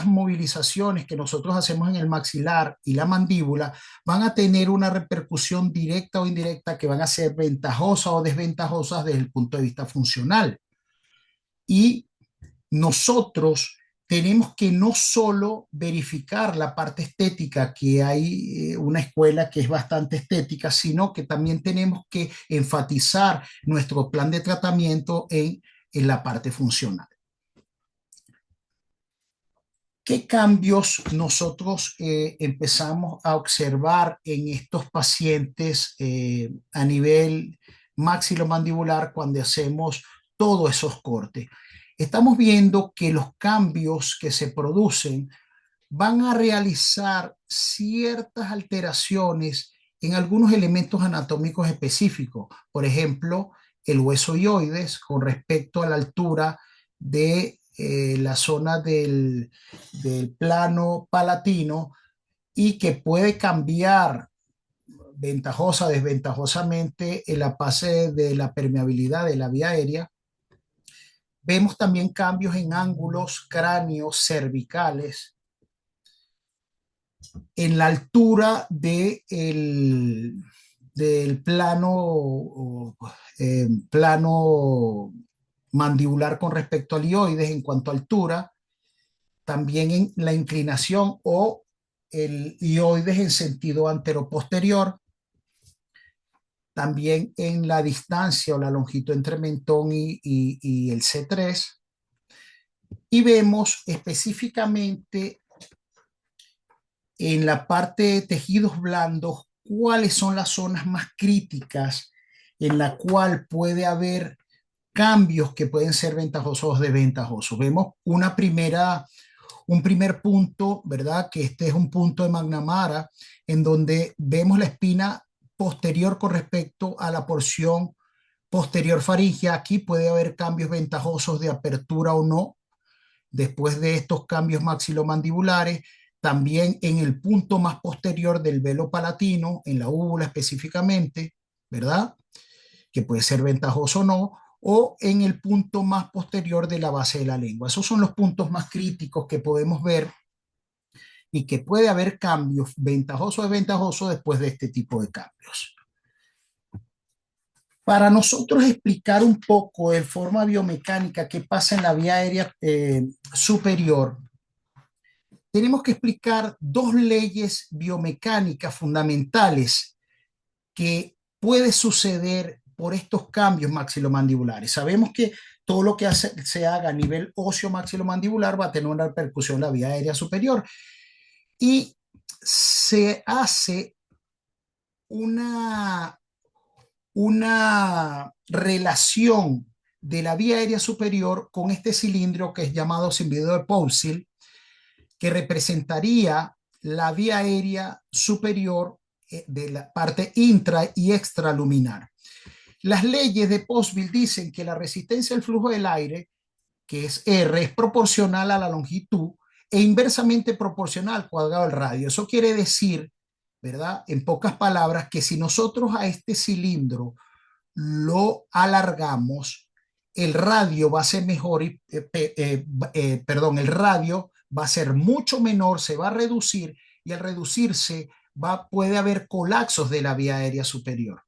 movilizaciones que nosotros hacemos en el maxilar y la mandíbula van a tener una repercusión directa o indirecta que van a ser ventajosas o desventajosas desde el punto de vista funcional. Y nosotros tenemos que no solo verificar la parte estética, que hay una escuela que es bastante estética, sino que también tenemos que enfatizar nuestro plan de tratamiento en la parte funcional. ¿Qué cambios nosotros empezamos a observar en estos pacientes a nivel maxilomandibular cuando hacemos todos esos cortes? Estamos viendo que los cambios que se producen van a realizar ciertas alteraciones en algunos elementos anatómicos específicos. Por ejemplo, el hueso hioides con respecto a la altura de la zona del plano palatino y que puede cambiar ventajosa, desventajosamente en la fase de la permeabilidad de la vía aérea. Vemos también cambios en ángulos cráneos cervicales, en la altura del plano mandibular con respecto al hioides en cuanto a altura, también en la inclinación o el hioides en sentido anteroposterior, también en la distancia o la longitud entre mentón y el C3. Y vemos específicamente en la parte de tejidos blandos cuáles son las zonas más críticas en la cual puede haber cambios que pueden ser ventajosos o desventajosos. Vemos un primer punto, ¿verdad? Que este es un punto de McNamara, en donde vemos la espina posterior con respecto a la porción posterior faríngea. Aquí puede haber cambios ventajosos de apertura o no, después de estos cambios maxilomandibulares. También en el punto más posterior del velo palatino, en la úvula específicamente, ¿verdad? Que puede ser ventajoso o no, o en el punto más posterior de la base de la lengua. Esos son los puntos más críticos que podemos ver y que puede haber cambios ventajosos o desventajosos después de este tipo de cambios. Para nosotros explicar un poco de forma biomecánica qué pasa en la vía aérea superior, tenemos que explicar dos leyes biomecánicas fundamentales que puede suceder por estos cambios maxilomandibulares. Sabemos que todo lo que se haga a nivel óseo maxilomandibular va a tener una repercusión en la vía aérea superior y se hace una relación de la vía aérea superior con este cilindro que es llamado cilindro de Poiseuille, que representaría la vía aérea superior de la parte intra y extraluminar. Las leyes de Poiseuille dicen que la resistencia al flujo del aire, que es R, es proporcional a la longitud e inversamente proporcional al cuadrado del radio. Eso quiere decir, ¿verdad? En pocas palabras, que si nosotros a este cilindro lo alargamos, el radio va a ser mejor, el radio va a ser mucho menor, se va a reducir y al reducirse puede haber colapsos de la vía aérea superior.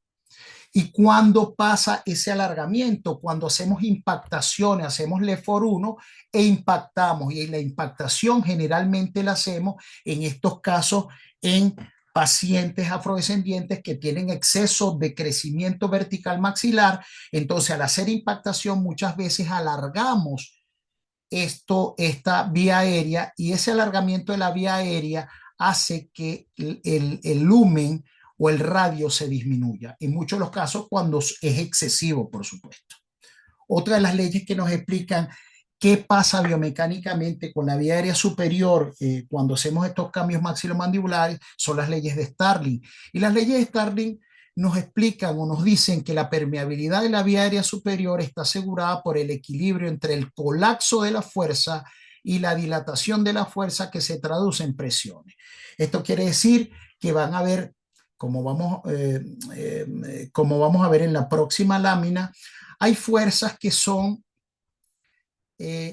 ¿Y cuando pasa ese alargamiento? Cuando hacemos impactaciones, hacemos LEFOR1 e impactamos. Y la impactación generalmente la hacemos en estos casos en pacientes afrodescendientes que tienen exceso de crecimiento vertical maxilar. Entonces, al hacer impactación, muchas veces alargamos esta vía aérea y ese alargamiento de la vía aérea hace que el lumen o el radio se disminuya. En muchos de los casos cuando es excesivo, por supuesto. Otra de las leyes que nos explican qué pasa biomecánicamente con la vía aérea superior cuando hacemos estos cambios maxilomandibulares son las leyes de Starling. Y las leyes de Starling nos explican o nos dicen que la permeabilidad de la vía aérea superior está asegurada por el equilibrio entre el colapso de la fuerza y la dilatación de la fuerza que se traduce en presiones. Esto quiere decir que van a haber, como vamos a ver en la próxima lámina, hay fuerzas que son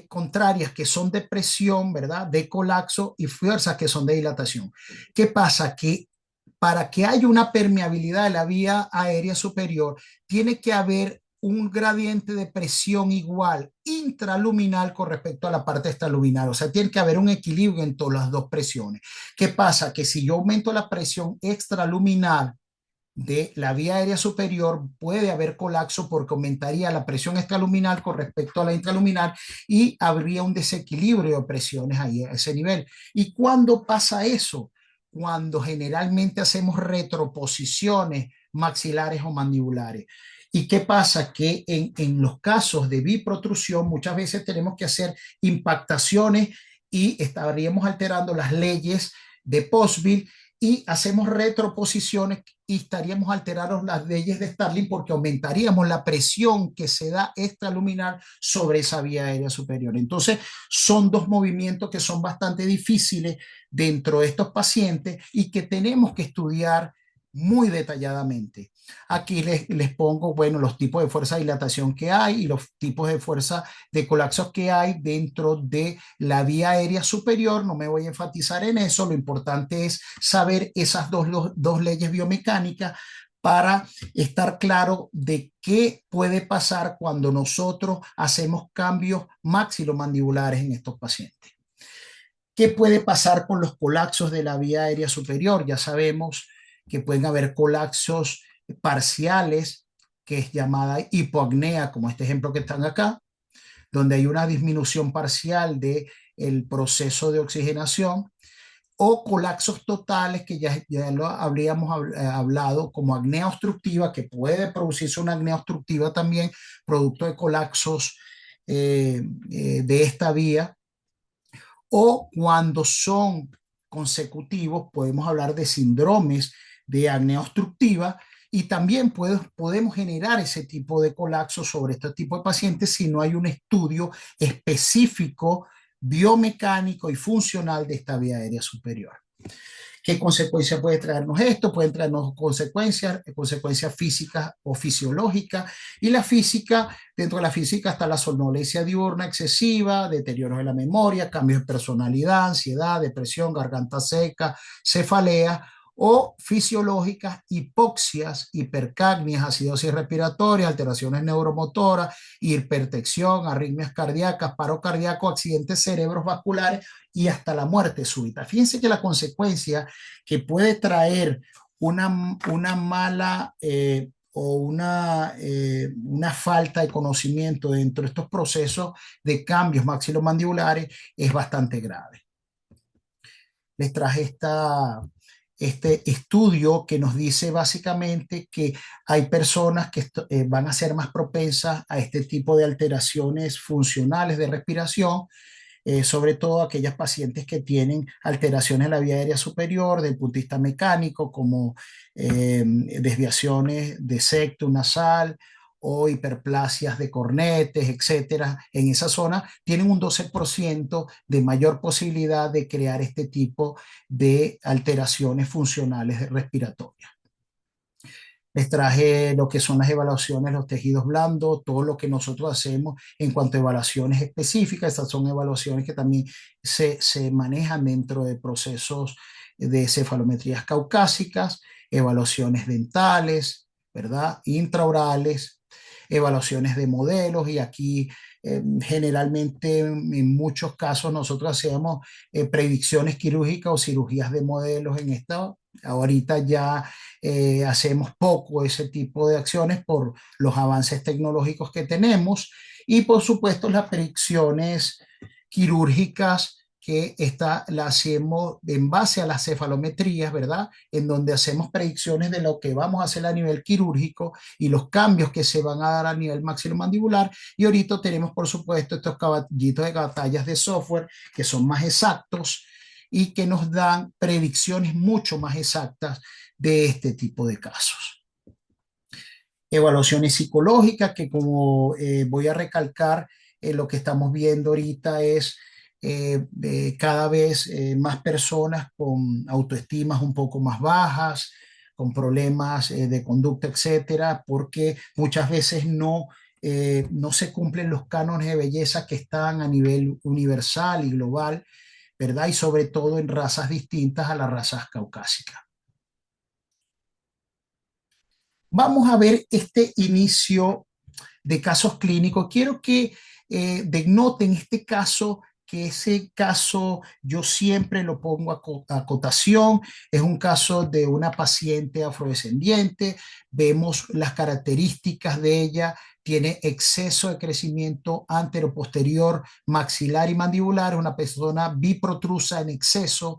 contrarias, que son de presión, ¿verdad? De colapso, y fuerzas que son de dilatación. ¿Qué pasa? Que para que haya una permeabilidad de la vía aérea superior, tiene que haber un gradiente de presión igual intraluminal con respecto a la parte extraluminal. O sea, tiene que haber un equilibrio entre las dos presiones. ¿Qué pasa? Que si yo aumento la presión extraluminal de la vía aérea superior, puede haber colapso porque aumentaría la presión extraluminal con respecto a la intraluminal y habría un desequilibrio de presiones ahí a ese nivel. ¿Y cuándo pasa eso? Cuando generalmente hacemos retroposiciones maxilares o mandibulares. ¿Y qué pasa? Que en los casos de biprotrusión muchas veces tenemos que hacer impactaciones y estaríamos alterando las leyes de Postbill y hacemos retroposiciones y estaríamos alterando las leyes de Starling porque aumentaríamos la presión que se da extraluminal sobre esa vía aérea superior. Entonces, son dos movimientos que son bastante difíciles dentro de estos pacientes y que tenemos que estudiar muy detalladamente. Aquí les pongo, bueno, los tipos de fuerza de dilatación que hay y los tipos de fuerza de colapsos que hay dentro de la vía aérea superior. No me voy a enfatizar en eso, lo importante es saber esas dos leyes biomecánicas para estar claro de qué puede pasar cuando nosotros hacemos cambios maxilomandibulares en estos pacientes. ¿Qué puede pasar con los colapsos de la vía aérea superior? Ya sabemos que pueden haber colapsos parciales, que es llamada hipoapnea, como este ejemplo que están acá, donde hay una disminución parcial del proceso de oxigenación, o colapsos totales, que ya lo habríamos hablado, como apnea obstructiva, que puede producirse una apnea obstructiva también, producto de colapsos de esta vía, o cuando son consecutivos, podemos hablar de síndromes de apnea obstructiva y también podemos generar ese tipo de colapso sobre este tipo de pacientes si no hay un estudio específico biomecánico y funcional de esta vía aérea superior. ¿Qué consecuencias puede traernos esto? Pueden traernos consecuencias físicas o fisiológicas. Y la física, dentro de la física está la somnolencia diurna excesiva, deterioros de la memoria, cambios de personalidad, ansiedad, depresión, garganta seca, cefalea, o fisiológicas, hipoxias, hipercapnias, acidosis respiratoria, alteraciones neuromotoras, hipertensión, arritmias cardíacas, paro cardíaco, accidentes cerebrovasculares y hasta la muerte súbita. Fíjense que la consecuencia que puede traer una mala o una falta de conocimiento dentro de estos procesos de cambios maxilomandibulares es bastante grave. Les traje este estudio que nos dice básicamente que hay personas que van a ser más propensas a este tipo de alteraciones funcionales de respiración, sobre todo aquellas pacientes que tienen alteraciones en la vía aérea superior desde el punto de vista mecánico, como desviaciones de septum nasal o hiperplasias de cornetes, etcétera, en esa zona, tienen un 12% de mayor posibilidad de crear este tipo de alteraciones funcionales respiratorias. Les traje lo que son las evaluaciones, los tejidos blandos, todo lo que nosotros hacemos en cuanto a evaluaciones específicas. Estas son evaluaciones que también se manejan dentro de procesos de cefalometrías caucásicas, evaluaciones dentales, ¿verdad? Intraorales, evaluaciones de modelos, y aquí generalmente en muchos casos nosotros hacemos predicciones quirúrgicas o cirugías de modelos en esta. Ahorita ya hacemos poco ese tipo de acciones por los avances tecnológicos que tenemos, y por supuesto las predicciones quirúrgicas que esta la hacemos en base a las cefalometrías, ¿verdad? En donde hacemos predicciones de lo que vamos a hacer a nivel quirúrgico y los cambios que se van a dar a nivel maxilomandibular. Y ahorita tenemos, por supuesto, estos caballitos de batallas de software que son más exactos y que nos dan predicciones mucho más exactas de este tipo de casos. Evaluaciones psicológicas, que como voy a recalcar, lo que estamos viendo ahorita es cada vez más personas con autoestimas un poco más bajas, con problemas de conducta, etcétera, porque muchas veces no se cumplen los cánones de belleza que están a nivel universal y global, ¿verdad? Y sobre todo en razas distintas a las razas caucásicas. Vamos a ver este inicio de casos clínicos. Quiero que denoten este caso, que ese caso yo siempre lo pongo a cotación. Es un caso de una paciente afrodescendiente. Vemos las características de ella. Tiene exceso de crecimiento anteroposterior, maxilar y mandibular. Es una persona biprotrusa en exceso.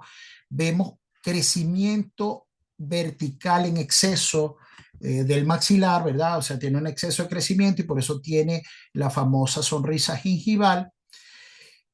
Vemos crecimiento vertical en exceso del maxilar, ¿verdad? O sea, tiene un exceso de crecimiento y por eso tiene la famosa sonrisa gingival.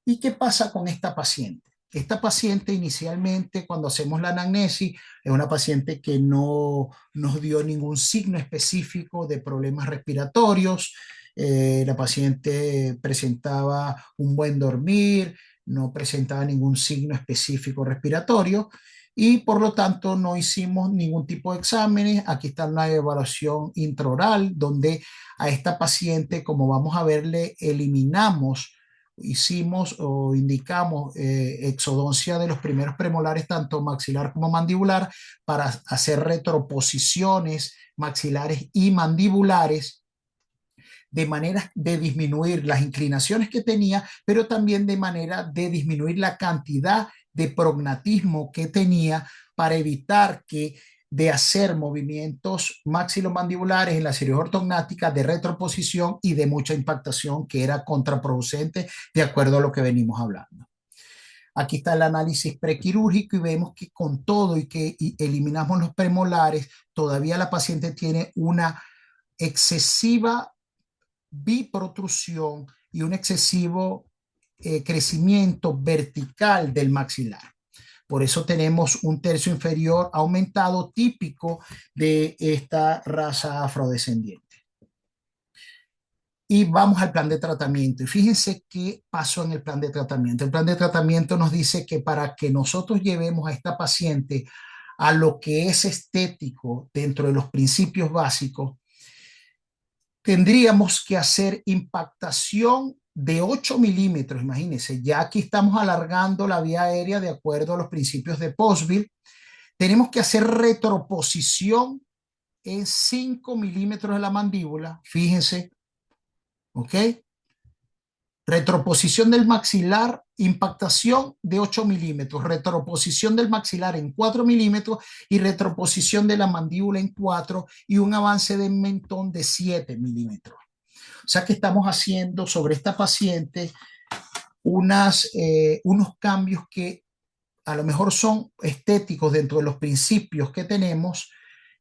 ¿Y qué pasa con esta paciente? Esta paciente inicialmente, cuando hacemos la anamnesis, es una paciente que no nos dio ningún signo específico de problemas respiratorios. La paciente presentaba un buen dormir, no presentaba ningún signo específico respiratorio y por lo tanto no hicimos ningún tipo de exámenes. Aquí está una evaluación intraoral donde a esta paciente, como vamos a verle, eliminamos, hicimos o indicamos exodoncia de los primeros premolares, tanto maxilar como mandibular, para hacer retroposiciones maxilares y mandibulares, de manera de disminuir las inclinaciones que tenía, pero también de manera de disminuir la cantidad de prognatismo que tenía para evitar que de hacer movimientos maxilomandibulares en la cirugía ortognática de retroposición y de mucha impactación, que era contraproducente de acuerdo a lo que venimos hablando. Aquí está el análisis prequirúrgico y vemos que con todo y que eliminamos los premolares, todavía la paciente tiene una excesiva biprotrusión y un excesivo crecimiento vertical del maxilar. Por eso tenemos un tercio inferior aumentado típico de esta raza afrodescendiente. Y vamos al plan de tratamiento. Y fíjense qué pasó en el plan de tratamiento. El plan de tratamiento nos dice que para que nosotros llevemos a esta paciente a lo que es estético dentro de los principios básicos, tendríamos que hacer impactación de 8 milímetros, imagínense, ya aquí estamos alargando la vía aérea de acuerdo a los principios de Postville. Tenemos que hacer retroposición en 5 milímetros de la mandíbula, fíjense, ¿ok? Retroposición del maxilar, impactación de 8 milímetros, retroposición del maxilar en 4 milímetros y retroposición de la mandíbula en 4 y un avance de mentón de 7 milímetros. O sea que estamos haciendo sobre esta paciente unos cambios que a lo mejor son estéticos dentro de los principios que tenemos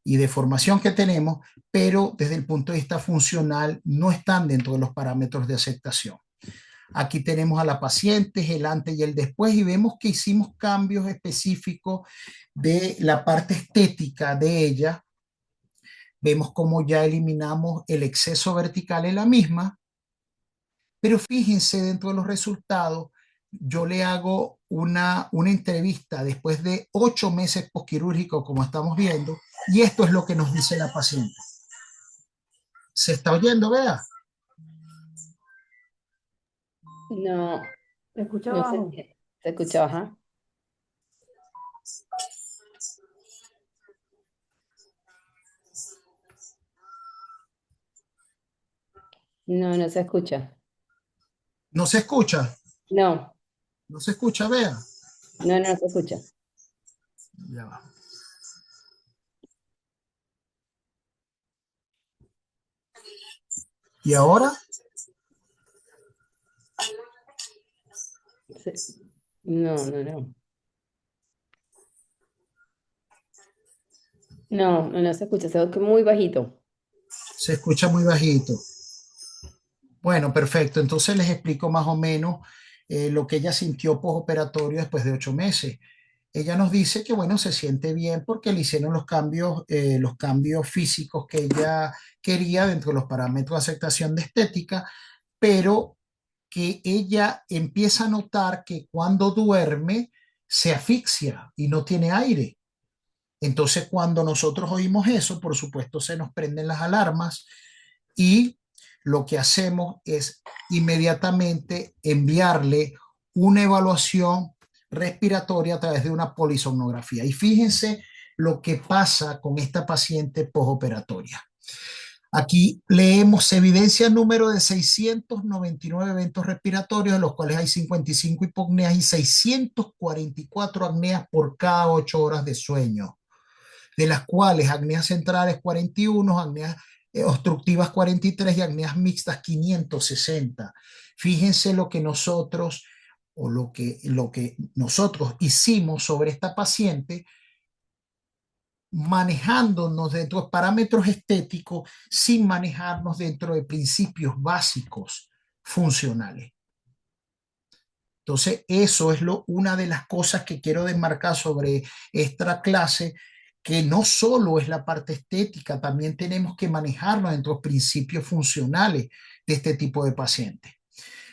y de formación que tenemos, pero desde el punto de vista funcional no están dentro de los parámetros de aceptación. Aquí tenemos a la paciente, el antes y el después, y vemos que hicimos cambios específicos de la parte estética de ella. Vemos cómo ya eliminamos el exceso vertical en la misma, pero fíjense dentro de los resultados, yo le hago una entrevista después de 8 meses postquirúrgicos, como estamos viendo, y esto es lo que nos dice la paciente. ¿Se está oyendo, vea? No, ¿Se escucha no sé, abajo? se escuchó, ajá. No, no se escucha. ¿No se escucha? No, ¿No se escucha, vea? no, no se escucha. Ya va. ¿Y ahora? Sí. No, no, no. No, no, no se escucha, se oye muy bajito. Se escucha muy bajito. Bueno, perfecto. Entonces les explico más o menos lo que ella sintió postoperatorio después de 8 meses. Ella nos dice que, bueno, se siente bien porque le hicieron los cambios físicos que ella quería dentro de los parámetros de aceptación de estética, pero que ella empieza a notar que cuando duerme se asfixia y no tiene aire. Entonces, cuando nosotros oímos eso, por supuesto, se nos prenden las alarmas y lo que hacemos es inmediatamente enviarle una evaluación respiratoria a través de una polisomnografía. Y fíjense lo que pasa con esta paciente postoperatoria. Aquí leemos evidencia número de 699 eventos respiratorios, de los cuales hay 55 hipopneas y 644 apneas por cada 8 horas de sueño, de las cuales apneas centrales 41, apneas obstructivas 43 y apneas mixtas 560. Fíjense lo que nosotros lo que nosotros hicimos sobre esta paciente, manejándonos dentro de parámetros estéticos sin manejarnos dentro de principios básicos funcionales. Entonces, eso es una de las cosas que quiero desmarcar sobre esta clase, que no solo es la parte estética, también tenemos que manejarnos dentro de principios funcionales de este tipo de pacientes.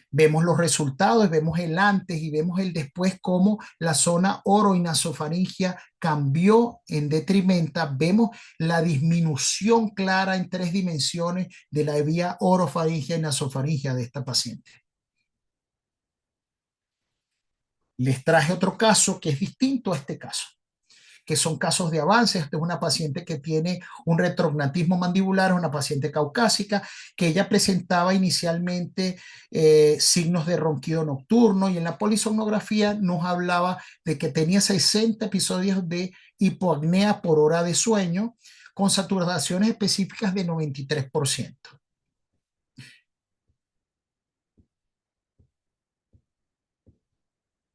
Vemos los resultados, vemos el antes y vemos el después, cómo la zona oro y nasofaringia cambió en detrimenta. Vemos la disminución clara en 3 dimensiones de la vía orofaringia y nasofaringia de esta paciente. Les traje otro caso que es distinto a este caso, que son casos de avance. Esta es una paciente que tiene un retrognatismo mandibular, una paciente caucásica, que ella presentaba inicialmente signos de ronquido nocturno, y en la polisomnografía nos hablaba de que tenía 60 episodios de hipoapnea por hora de sueño, con saturaciones específicas de 93%.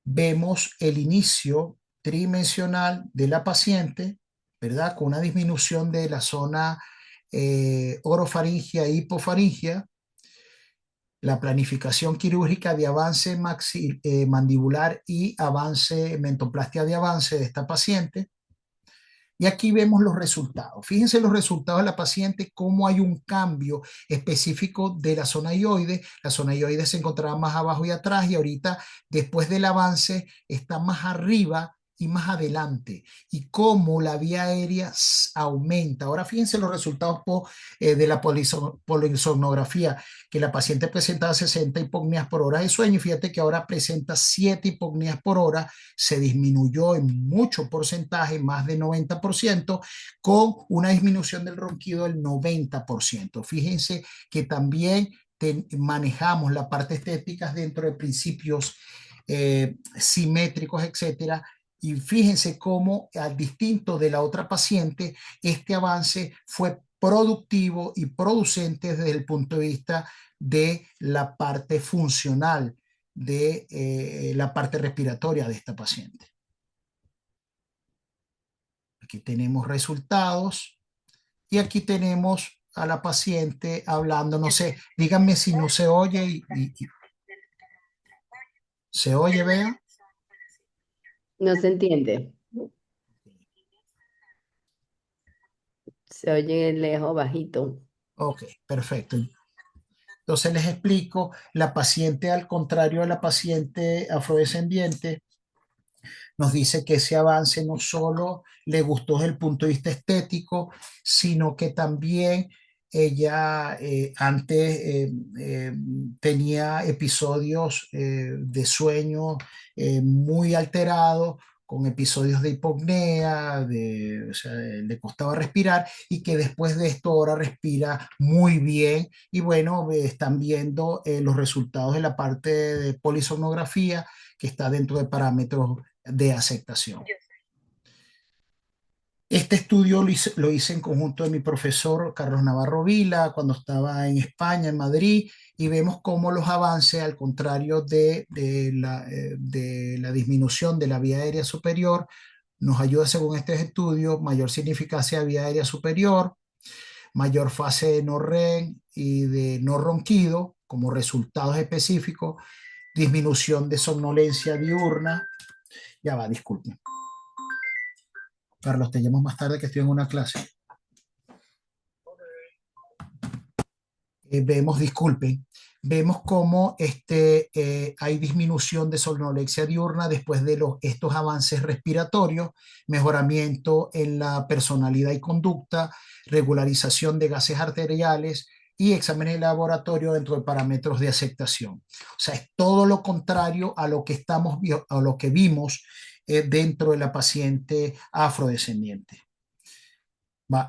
Vemos el inicio tridimensional de la paciente, ¿verdad? Con una disminución de la zona orofaringia e hipofaringia, la planificación quirúrgica de avance mandibular y avance, mentoplastia de avance de esta paciente. Y aquí vemos los resultados. Fíjense los resultados de la paciente, cómo hay un cambio específico de la zona ioide. La zona ioide se encontraba más abajo y atrás, y ahorita, después del avance, está más arriba y más adelante, y cómo la vía aérea aumenta. Ahora fíjense los resultados de la polisomnografía, que la paciente presentaba 60 hipopneas por hora de sueño, y fíjate que ahora presenta 7 hipopneas por hora. Se disminuyó en mucho porcentaje, más de 90%, con una disminución del ronquido del 90%. Fíjense que también manejamos la parte estética dentro de principios simétricos, etcétera. Y fíjense cómo, al distinto de la otra paciente, este avance fue productivo y producente desde el punto de vista de la parte funcional, de la parte respiratoria de esta paciente. Aquí tenemos resultados y aquí tenemos a la paciente hablando. No sé, díganme si no se oye se oye, vea. No se entiende. Se oye lejos, bajito. Ok, perfecto. Entonces les explico, la paciente, al contrario de la paciente afrodescendiente, nos dice que ese avance no solo le gustó desde el punto de vista estético, sino que también ella antes tenía episodios de sueño muy alterados, con episodios de hipopnea, o sea, le costaba respirar, y que después de esto ahora respira muy bien. Y bueno, están viendo los resultados de la parte de polisomnografía, que está dentro de parámetros de aceptación. Este estudio lo hice en conjunto de mi profesor Carlos Navarro Vila cuando estaba en España, en Madrid, y vemos cómo los avances, al contrario de la disminución de la vía aérea superior, nos ayuda según este estudio, mayor significancia de vía aérea superior, mayor fase de no REM y de no ronquido como resultados específicos, disminución de somnolencia diurna. Ya va, disculpen. Carlos, te llamo más tarde que estoy en una clase. Disculpen, vemos cómo hay disminución de somnolencia diurna después de estos avances respiratorios, mejoramiento en la personalidad y conducta, regularización de gases arteriales y exámenes de laboratorio dentro de parámetros de aceptación. O sea, es todo lo contrario a lo que a lo que vimos dentro de la paciente afrodescendiente.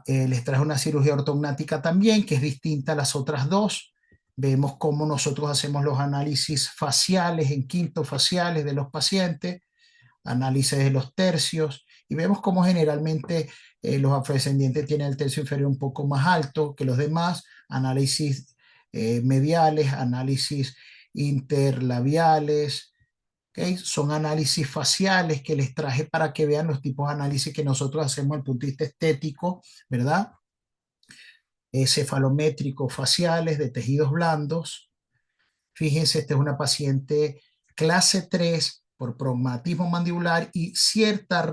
Les traje una cirugía ortognática también, que es distinta a las otras dos. Vemos cómo nosotros hacemos los análisis faciales, en quinto faciales de los pacientes, análisis de los tercios, y vemos cómo generalmente los afrodescendientes tienen el tercio inferior un poco más alto que los demás, análisis mediales, análisis interlabiales. ¿Okay? Son análisis faciales que les traje para que vean los tipos de análisis que nosotros hacemos desde el punto de vista estético, ¿verdad? Cefalométricos faciales de tejidos blandos. Fíjense, esta es una paciente clase 3 por prognatismo mandibular y cierta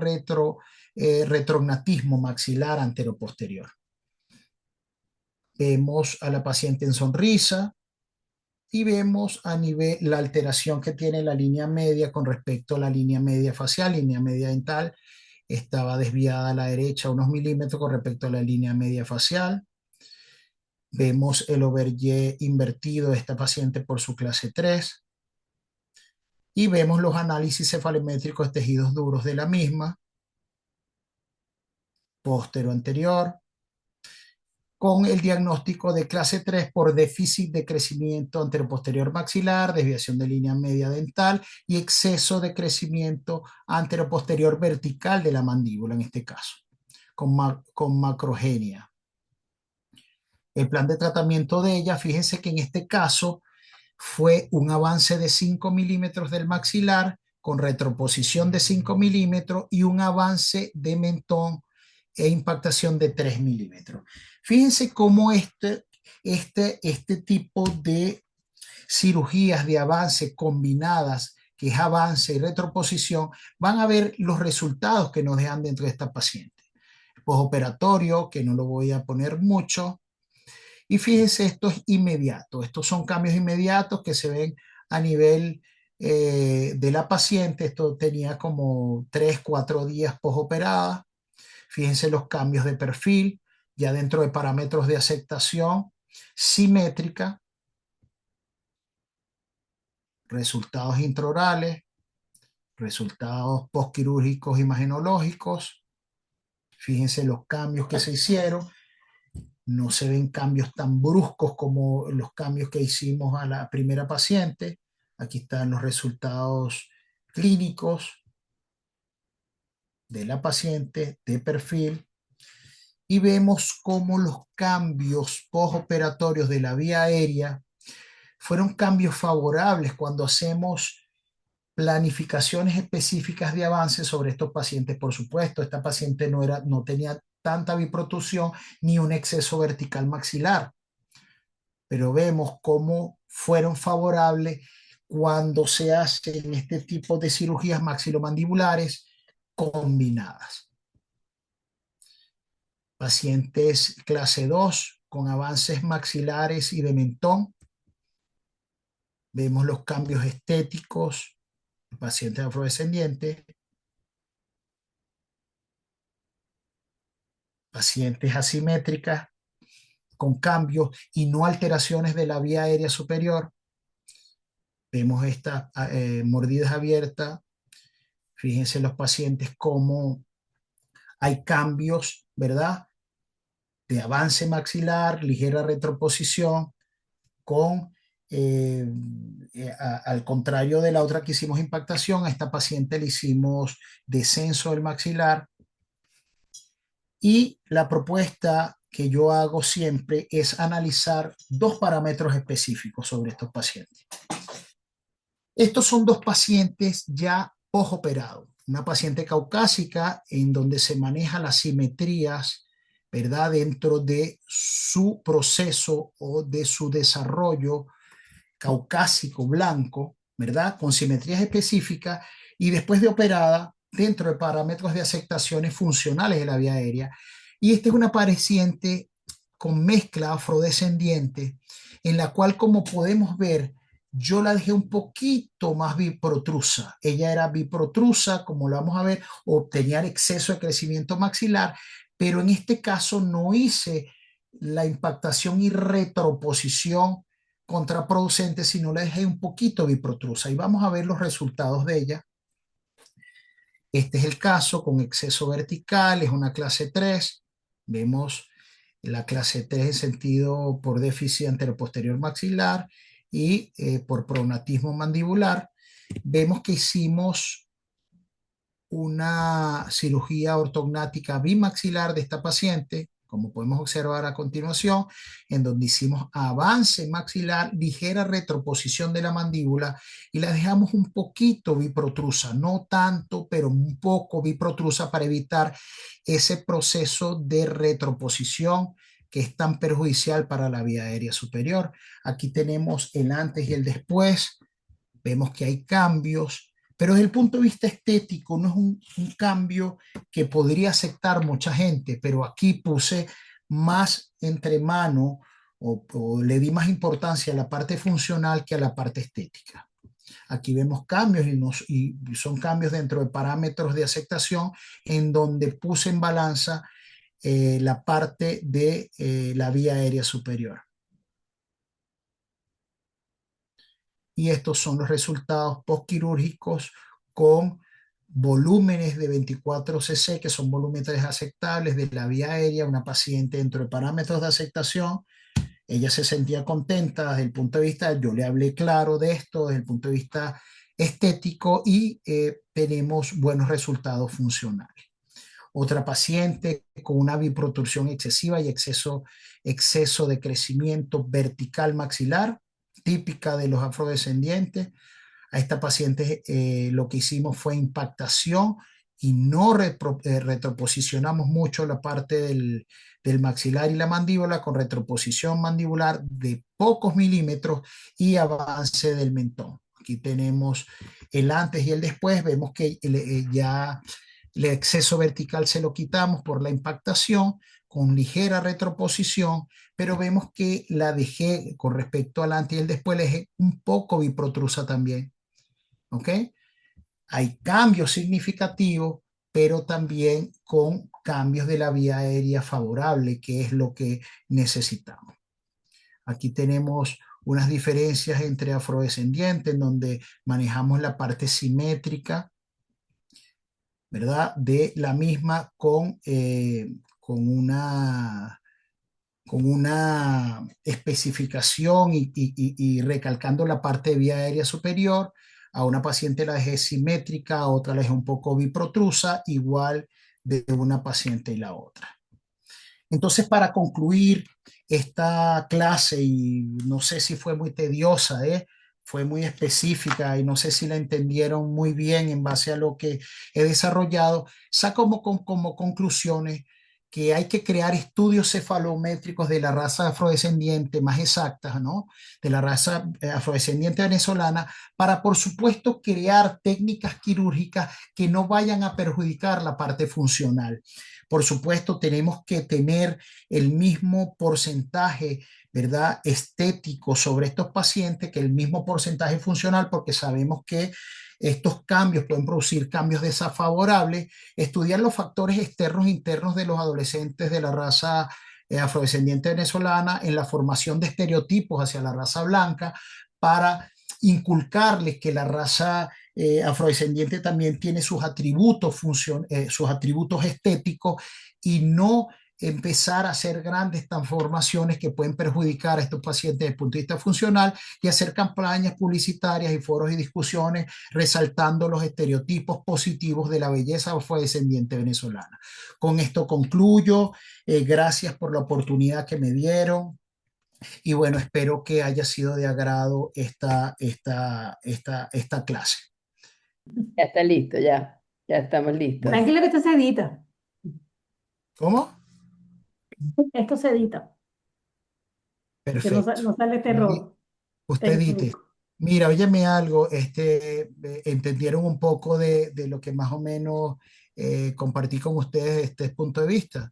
retrognatismo maxilar anteroposterior. Vemos a la paciente en sonrisa, y vemos a nivel la alteración que tiene la línea media con respecto a la línea media facial, línea media dental, estaba desviada a la derecha unos milímetros con respecto a la línea media facial. Vemos el overlay invertido de esta paciente por su clase 3. Y vemos los análisis cefalométricos de tejidos duros de la misma, póstero anterior, con el diagnóstico de clase 3 por déficit de crecimiento anteroposterior maxilar, desviación de línea media dental y exceso de crecimiento anteroposterior vertical de la mandíbula en este caso, con macrogenia. El plan de tratamiento de ella, fíjense que en este caso fue un avance de 5 milímetros del maxilar con retroposición de 5 milímetros y un avance de mentón e impactación de 3 milímetros. Fíjense cómo este tipo de cirugías de avance combinadas, que es avance y retroposición, van a ver los resultados que nos dejan dentro de esta paciente. Postoperatorio, que no lo voy a poner mucho. Y fíjense, esto es inmediato. Estos son cambios inmediatos que se ven a nivel de la paciente. Esto tenía como 3, 4 días postoperada. Fíjense los cambios de perfil, ya dentro de parámetros de aceptación, simétrica, resultados intraorales, resultados postquirúrgicos imagenológicos. Fíjense los cambios que se hicieron. No se ven cambios tan bruscos como los cambios que hicimos a la primera paciente. Aquí están los resultados clínicos de la paciente, de perfil. Y vemos cómo los cambios postoperatorios de la vía aérea fueron cambios favorables cuando hacemos planificaciones específicas de avance sobre estos pacientes. Por supuesto, esta paciente no tenía tanta biprotusión ni un exceso vertical maxilar, pero vemos cómo fueron favorables cuando se hacen este tipo de cirugías maxilomandibulares combinadas. Pacientes clase 2 con avances maxilares y de mentón. Vemos los cambios estéticos, pacientes afrodescendientes, pacientes asimétricas con cambios y no alteraciones de la vía aérea superior. Vemos estas mordidas abiertas. Fíjense los pacientes cómo hay cambios, ¿verdad? De avance maxilar, ligera retroposición, con, al contrario de la otra que hicimos impactación, a esta paciente le hicimos descenso del maxilar. Y la propuesta que yo hago siempre es analizar dos parámetros específicos sobre estos pacientes. Estos son dos pacientes ya posoperados. Una paciente caucásica en donde se manejan las simetrías, ¿verdad? Dentro de su proceso o de su desarrollo caucásico blanco, ¿verdad? Con simetrías específicas y después de operada dentro de parámetros de aceptaciones funcionales de la vía aérea. Y esta es una paciente con mezcla afrodescendiente en la cual, como podemos ver, yo la dejé un poquito más biprotrusa. Ella era biprotrusa, como lo vamos a ver, o tenía exceso de crecimiento maxilar, pero en este caso no hice la impactación y retroposición contraproducente, sino la dejé un poquito biprotrusa. Y vamos a ver los resultados de ella. Este es el caso con exceso vertical, es una clase 3. Vemos la clase 3 en sentido por déficit anteroposterior maxilar y por pronatismo mandibular. Vemos que hicimos una cirugía ortognática bimaxilar de esta paciente, como podemos observar a continuación, en donde hicimos avance maxilar, ligera retroposición de la mandíbula y la dejamos un poquito biprotrusa, no tanto, pero un poco biprotrusa para evitar ese proceso de retroposición que es tan perjudicial para la vía aérea superior. Aquí tenemos el antes y el después. Vemos que hay cambios, pero desde el punto de vista estético no es un cambio que podría aceptar mucha gente, pero aquí puse más entre mano o le di más importancia a la parte funcional que a la parte estética. Aquí vemos cambios y son cambios dentro de parámetros de aceptación en donde puse en balanza la parte de la vía aérea superior. Y estos son los resultados postquirúrgicos con volúmenes de 24 cc, que son volúmenes aceptables de la vía aérea, una paciente dentro de parámetros de aceptación. Ella se sentía contenta desde el punto de vista, yo le hablé claro de esto, desde el punto de vista estético y tenemos buenos resultados funcionales. Otra paciente con una biprotrusión excesiva y exceso de crecimiento vertical maxilar, típica de los afrodescendientes. A esta paciente lo que hicimos fue impactación y no retroposicionamos mucho la parte del maxilar y la mandíbula con retroposición mandibular de pocos milímetros y avance del mentón. Aquí tenemos el antes y el después. Vemos que ya el exceso vertical se lo quitamos por la impactación con ligera retroposición, pero vemos que la dejé con respecto al antes y el después, la dejé un poco biprotrusa también. ¿Ok? Hay cambios significativos, pero también con cambios de la vía aérea favorable, que es lo que necesitamos. Aquí tenemos unas diferencias entre afrodescendientes, en donde manejamos la parte simétrica, ¿verdad? De la misma con una especificación y recalcando la parte de vía aérea superior. A una paciente la dejé simétrica, a otra la dejé un poco biprotrusa, igual de una paciente y la otra. Entonces, para concluir esta clase, y no sé si fue muy tediosa, fue muy específica y no sé si la entendieron muy bien en base a lo que he desarrollado, saco como conclusiones que hay que crear estudios cefalométricos de la raza afrodescendiente más exactas, ¿no? De la raza afrodescendiente venezolana, para, por supuesto, crear técnicas quirúrgicas que no vayan a perjudicar la parte funcional. Por supuesto, tenemos que tener el mismo porcentaje, ¿verdad?, estético sobre estos pacientes que el mismo porcentaje funcional, porque sabemos que estos cambios pueden producir cambios desfavorables. Estudiar los factores externos e internos de los adolescentes de la raza afrodescendiente venezolana en la formación de estereotipos hacia la raza blanca para inculcarles que la raza afrodescendiente también tiene sus atributos estéticos y no empezar a hacer grandes transformaciones que pueden perjudicar a estos pacientes desde el punto de vista funcional y hacer campañas publicitarias y foros y discusiones resaltando los estereotipos positivos de la belleza afrodescendiente venezolana. Con esto concluyo. Gracias por la oportunidad que me dieron. Y bueno, espero que haya sido de agrado esta clase. Ya está listo, ya estamos listos. Bueno, Tranquilo que esto se edita. ¿cómo? Esto se edita. Que no, Perfecto. no sale este Y error usted dice, técnico. mira, óyeme algo, entendieron un poco de lo que más o menos compartí con ustedes desde este punto de vista.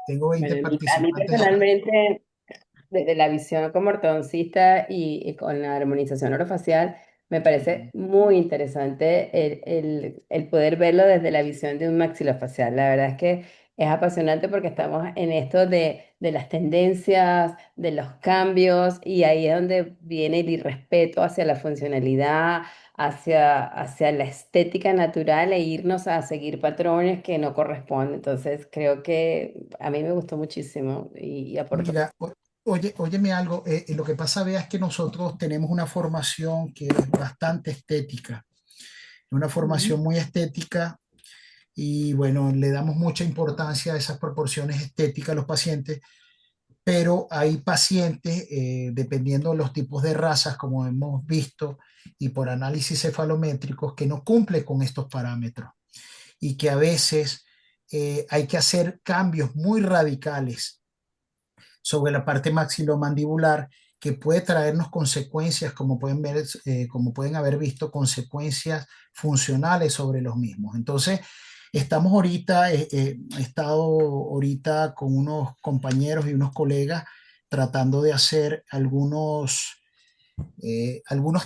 Tengo 20 Bueno, a mí participantes acá. personalmente, desde la visión como ortodoncista y con la armonización orofacial, me parece muy interesante el poder verlo desde la visión de un maxilofacial. La verdad es que es apasionante porque estamos en esto de las tendencias, de los cambios, y ahí es donde viene el irrespeto hacia la funcionalidad, hacia la estética natural e irnos a seguir patrones que no corresponden. Entonces, creo que a mí me gustó muchísimo y aportó. Mira, óyeme algo, lo que pasa, vea, es que nosotros tenemos una formación que es bastante estética, una Ujú. formación muy estética y bueno, le damos mucha importancia a esas proporciones estéticas a los pacientes, pero hay pacientes, dependiendo de los tipos de razas, como hemos visto, y por análisis cefalométricos, que no cumplen con estos parámetros y que a veces hay que hacer cambios muy radicales sobre la parte maxilomandibular que puede traernos consecuencias, como pueden ver, como pueden haber visto, consecuencias funcionales sobre los mismos. Entonces, estamos ahorita, he estado ahorita con unos compañeros y unos colegas tratando de hacer algunas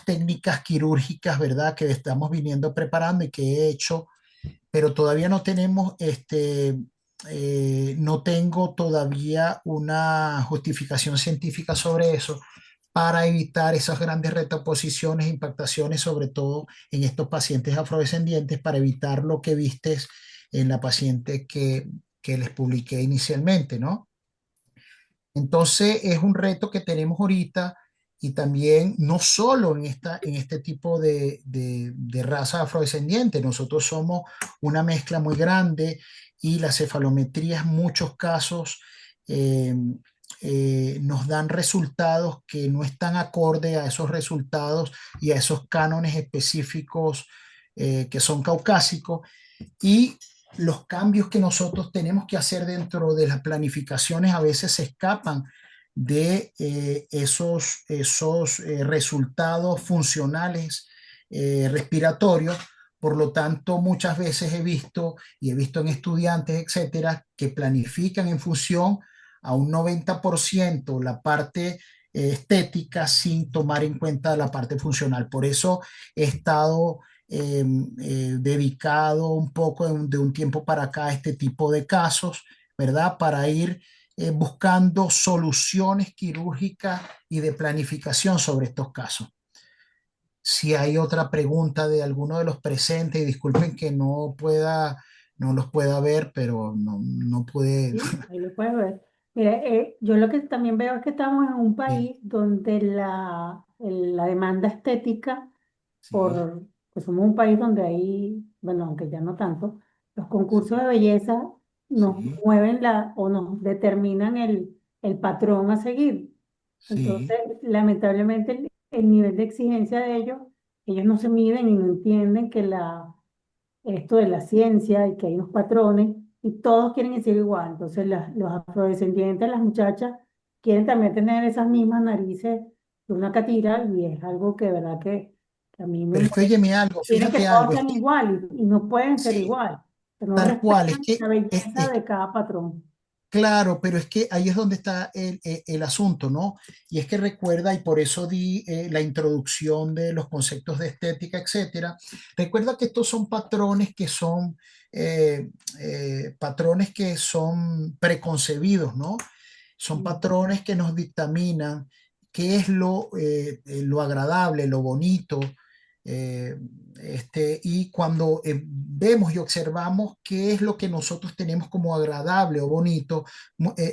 técnicas quirúrgicas, ¿verdad? Que estamos viniendo preparando y que he hecho, pero todavía no tenemos no tengo todavía una justificación científica sobre eso para evitar esas grandes retoposiciones, impactaciones, sobre todo en estos pacientes afrodescendientes, para evitar lo que vistes en la paciente que les publiqué inicialmente, ¿no? Entonces es un reto que tenemos ahorita y también no solo en este tipo de raza afrodescendiente, nosotros somos una mezcla muy grande y las cefalometrías en muchos casos eh, nos dan resultados que no están acorde a esos resultados y a esos cánones específicos que son caucásicos y los cambios que nosotros tenemos que hacer dentro de las planificaciones a veces se escapan de esos resultados funcionales respiratorios. Por lo tanto, muchas veces he visto y he visto en estudiantes, etcétera, que planifican en función a un 90% la parte estética sin tomar en cuenta la parte funcional. Por eso he estado dedicado un poco de un tiempo para acá a este tipo de casos, ¿verdad? Para ir buscando soluciones quirúrgicas y de planificación sobre estos casos. Si hay otra pregunta de alguno de los presentes, y disculpen que no los pueda ver, pero no pude. ¿Sí? Ahí lo puedes ver. Mira, yo lo que también veo es que estamos en un Sí, país donde la demanda estética, sí, pues somos un país donde hay, bueno, aunque ya no tanto, los concursos sí, de belleza nos sí, mueven o nos determinan el patrón a seguir. sí, Entonces, lamentablemente, el nivel de exigencia de ellos no se miden y no entienden que esto de la ciencia y que hay unos patrones y todos quieren ser igual. Entonces los afrodescendientes, las muchachas, quieren también tener esas mismas narices de una catira y es algo que de verdad que a mí me pero es que molesta. óyeme algo, Quieren que fíjate todos algo, es sean que igual y no pueden ser sí, igual. Pero no tal cual, es respetan que la belleza de cada patrón. claro, pero es que ahí es donde está el asunto, ¿no? Y es que recuerda, y por eso di la introducción de los conceptos de estética, etcétera. Recuerda que estos son eh, patrones que son preconcebidos, ¿no? Son Ujú. patrones que nos dictaminan qué es lo agradable, lo bonito, Eh, y cuando vemos y observamos qué es lo que nosotros tenemos como agradable o bonito,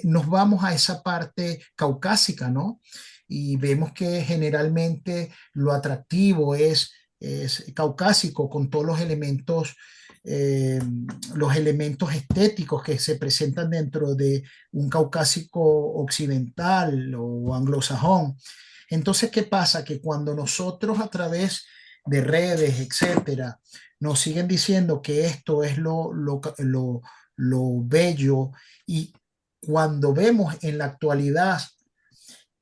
nos vamos a esa parte caucásica, ¿no? Y vemos que generalmente lo atractivo es caucásico con todos eh, los elementos estéticos que se presentan dentro de un caucásico occidental o anglosajón. Entonces, ¿qué pasa? Que cuando nosotros a través de redes, etcétera, nos siguen diciendo que esto es lo bello, y cuando vemos en la actualidad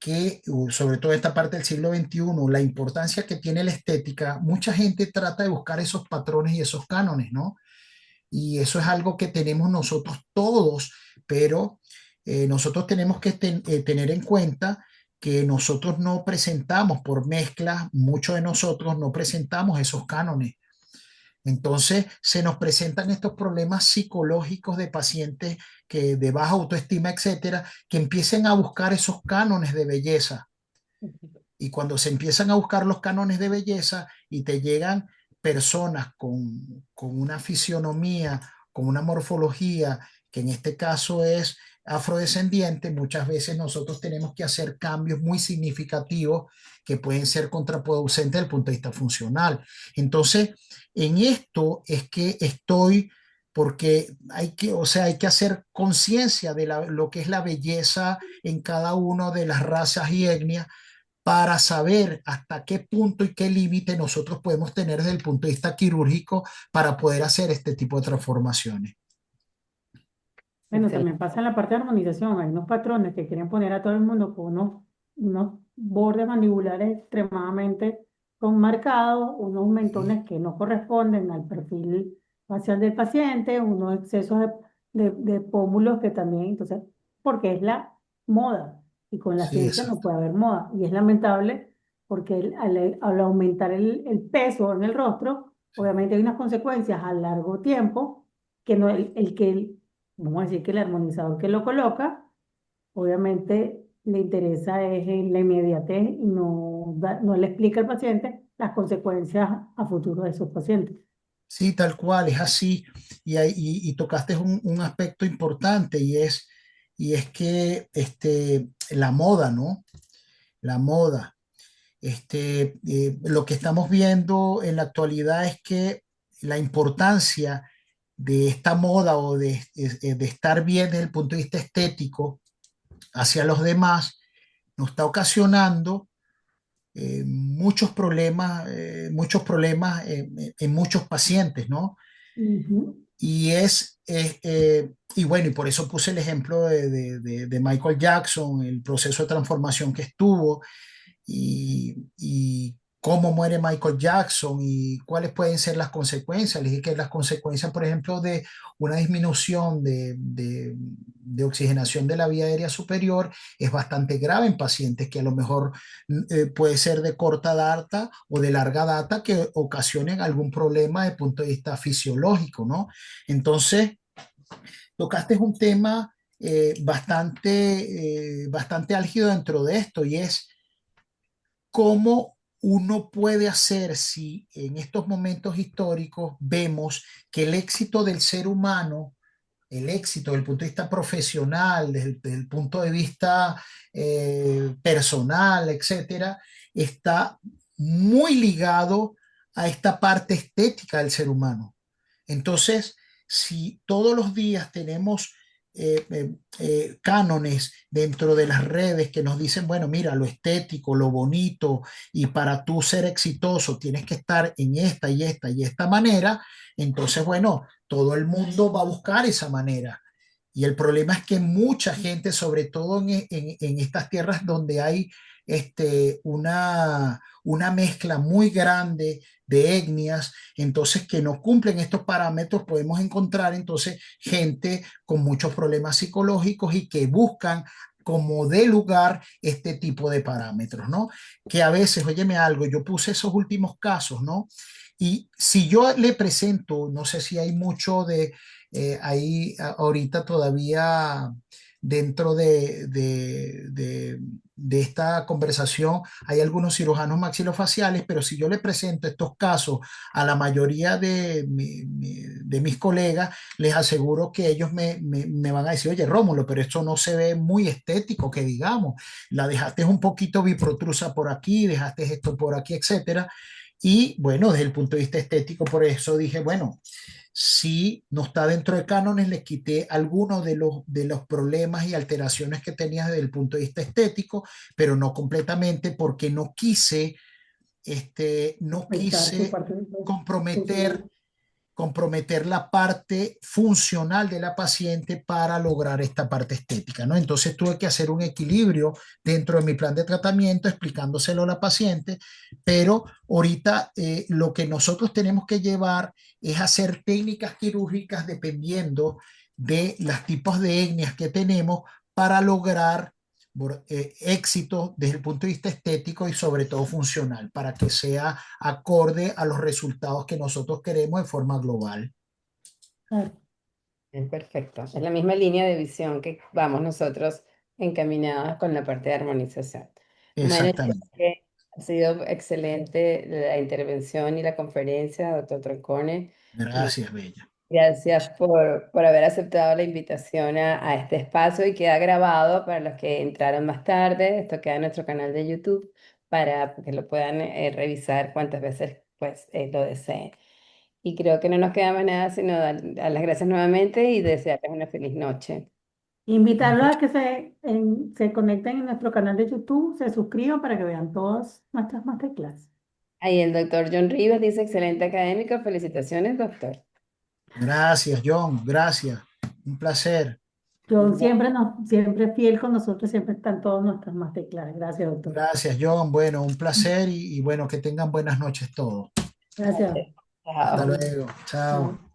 que, sobre todo esta parte del siglo XXI, la importancia que tiene la estética, mucha gente trata de buscar esos patrones y esos cánones, ¿no? Y eso es algo que tenemos nosotros todos, pero nosotros tenemos que tener en cuenta que nosotros no presentamos por mezcla, muchos de nosotros no presentamos esos cánones. Entonces se nos presentan estos problemas psicológicos de pacientes que de baja autoestima, etcétera, que empiecen a buscar esos cánones de belleza. Y cuando se empiezan a buscar los cánones de belleza y te llegan personas con una fisionomía, con una morfología, que en este caso es afrodescendiente, muchas veces nosotros tenemos que hacer cambios muy significativos que pueden ser contraproducentes desde el punto de vista funcional. Entonces, en esto es que estoy, porque hay que, o sea, hay que hacer conciencia de lo que es la belleza en cada una de las razas y etnias, para saber hasta qué punto y qué límite nosotros podemos tener desde el punto de vista quirúrgico para poder hacer este tipo de transformaciones. Bueno, Excelente. también pasa en la parte de armonización. Hay unos patrones que quieren poner a todo el mundo con unos bordes mandibulares extremadamente marcados, unos mentones que no corresponden al perfil facial del paciente, unos excesos de pómulos que también, entonces, porque es la moda y con la Sí, ciencia no exacto. puede haber moda. Y es lamentable porque al aumentar el peso en el rostro, obviamente hay unas consecuencias a largo tiempo que no vamos a decir que el armonizador que lo coloca, obviamente le interesa es en la inmediatez y no le explica al paciente las consecuencias a futuro de esos pacientes. Sí, tal cual, es así. Y tocaste un aspecto importante, y es que la moda, ¿no? La moda. Lo que estamos viendo en la actualidad es que la importancia de esta moda o de estar bien desde el punto de vista estético hacia los demás nos está ocasionando muchos problemas en muchos pacientes, ¿no? Ujú. Y bueno, y por eso puse el ejemplo de Michael Jackson, el proceso de transformación que estuvo, y cómo muere Michael Jackson y cuáles pueden ser las consecuencias. Le dije que las consecuencias, por ejemplo, de una disminución de oxigenación de la vía aérea superior es bastante grave en pacientes que a lo mejor puede ser de corta data o de larga data, que ocasionen algún problema desde el punto de vista fisiológico, ¿no? Entonces, tocaste un tema bastante álgido dentro de esto, y es cómo uno puede hacer si en estos momentos históricos vemos que el éxito del ser humano, el éxito desde el punto de vista profesional, desde el punto de vista personal, etcétera, está muy ligado a esta parte estética del ser humano. Entonces, si todos los días tenemos cánones dentro de las redes que nos dicen, bueno, mira, lo estético, lo bonito, y para tú ser exitoso tienes que estar en esta y esta y esta manera, entonces, bueno, todo el mundo va a buscar esa manera. Y el problema es que mucha gente, sobre todo en estas tierras donde hay una mezcla muy grande de etnias, entonces que no cumplen estos parámetros, podemos encontrar entonces gente con muchos problemas psicológicos y que buscan como de lugar este tipo de parámetros, ¿no? Que a veces, óyeme algo, yo puse esos últimos casos, ¿no? Y si yo le presento, no sé si hay mucho de ahí ahorita todavía dentro de esta conversación hay algunos cirujanos maxilofaciales, pero si yo le presento estos casos a la mayoría de mis colegas, les aseguro que ellos me van a decir, oye, Rómulo, pero esto no se ve muy estético, que digamos, la dejaste un poquito biprotrusa por aquí, dejaste esto por aquí, etcétera. Y bueno, desde el punto de vista estético, por eso dije, bueno, si no está dentro de cánones, les quité algunos de los problemas y alteraciones que tenía desde el punto de vista estético, pero no completamente porque no Afectar su quise parte comprometer funcional. comprometer la parte funcional de la paciente para lograr esta parte estética, ¿no? Entonces tuve que hacer un equilibrio dentro de mi plan de tratamiento, explicándoselo a la paciente, pero ahorita lo que nosotros tenemos que llevar es hacer técnicas quirúrgicas dependiendo de los tipos de etnias que tenemos para lograr éxito desde el punto de vista estético y sobre todo funcional, para que sea acorde a los resultados que nosotros queremos de forma global. Claro. Es perfecto. Es la misma línea de visión que vamos nosotros encaminados con la parte de armonización. Bueno, yo creo Exactamente. que ha sido excelente la intervención y la conferencia, doctor Troncone. Gracias, Bella. Gracias por haber aceptado la invitación a este espacio y queda grabado para los que entraron más tarde. Esto queda en nuestro canal de YouTube para que lo puedan revisar cuantas veces pues, lo deseen. Y creo que no nos queda más nada sino dar las gracias nuevamente y desearles una feliz noche. Invitarlos a que se conecten en nuestro canal de YouTube, se suscriban para que vean todas nuestras masterclass. Ahí el doctor John Rivas dice, excelente académico, felicitaciones, doctor. Gracias, John. Gracias. Un placer. John Bueno, siempre fiel con nosotros, siempre están todas nuestras masterclass. Gracias, doctor. Gracias, John. Bueno, un placer y bueno, que tengan buenas noches todos. Gracias. Hasta chao. luego. Chao. Chao.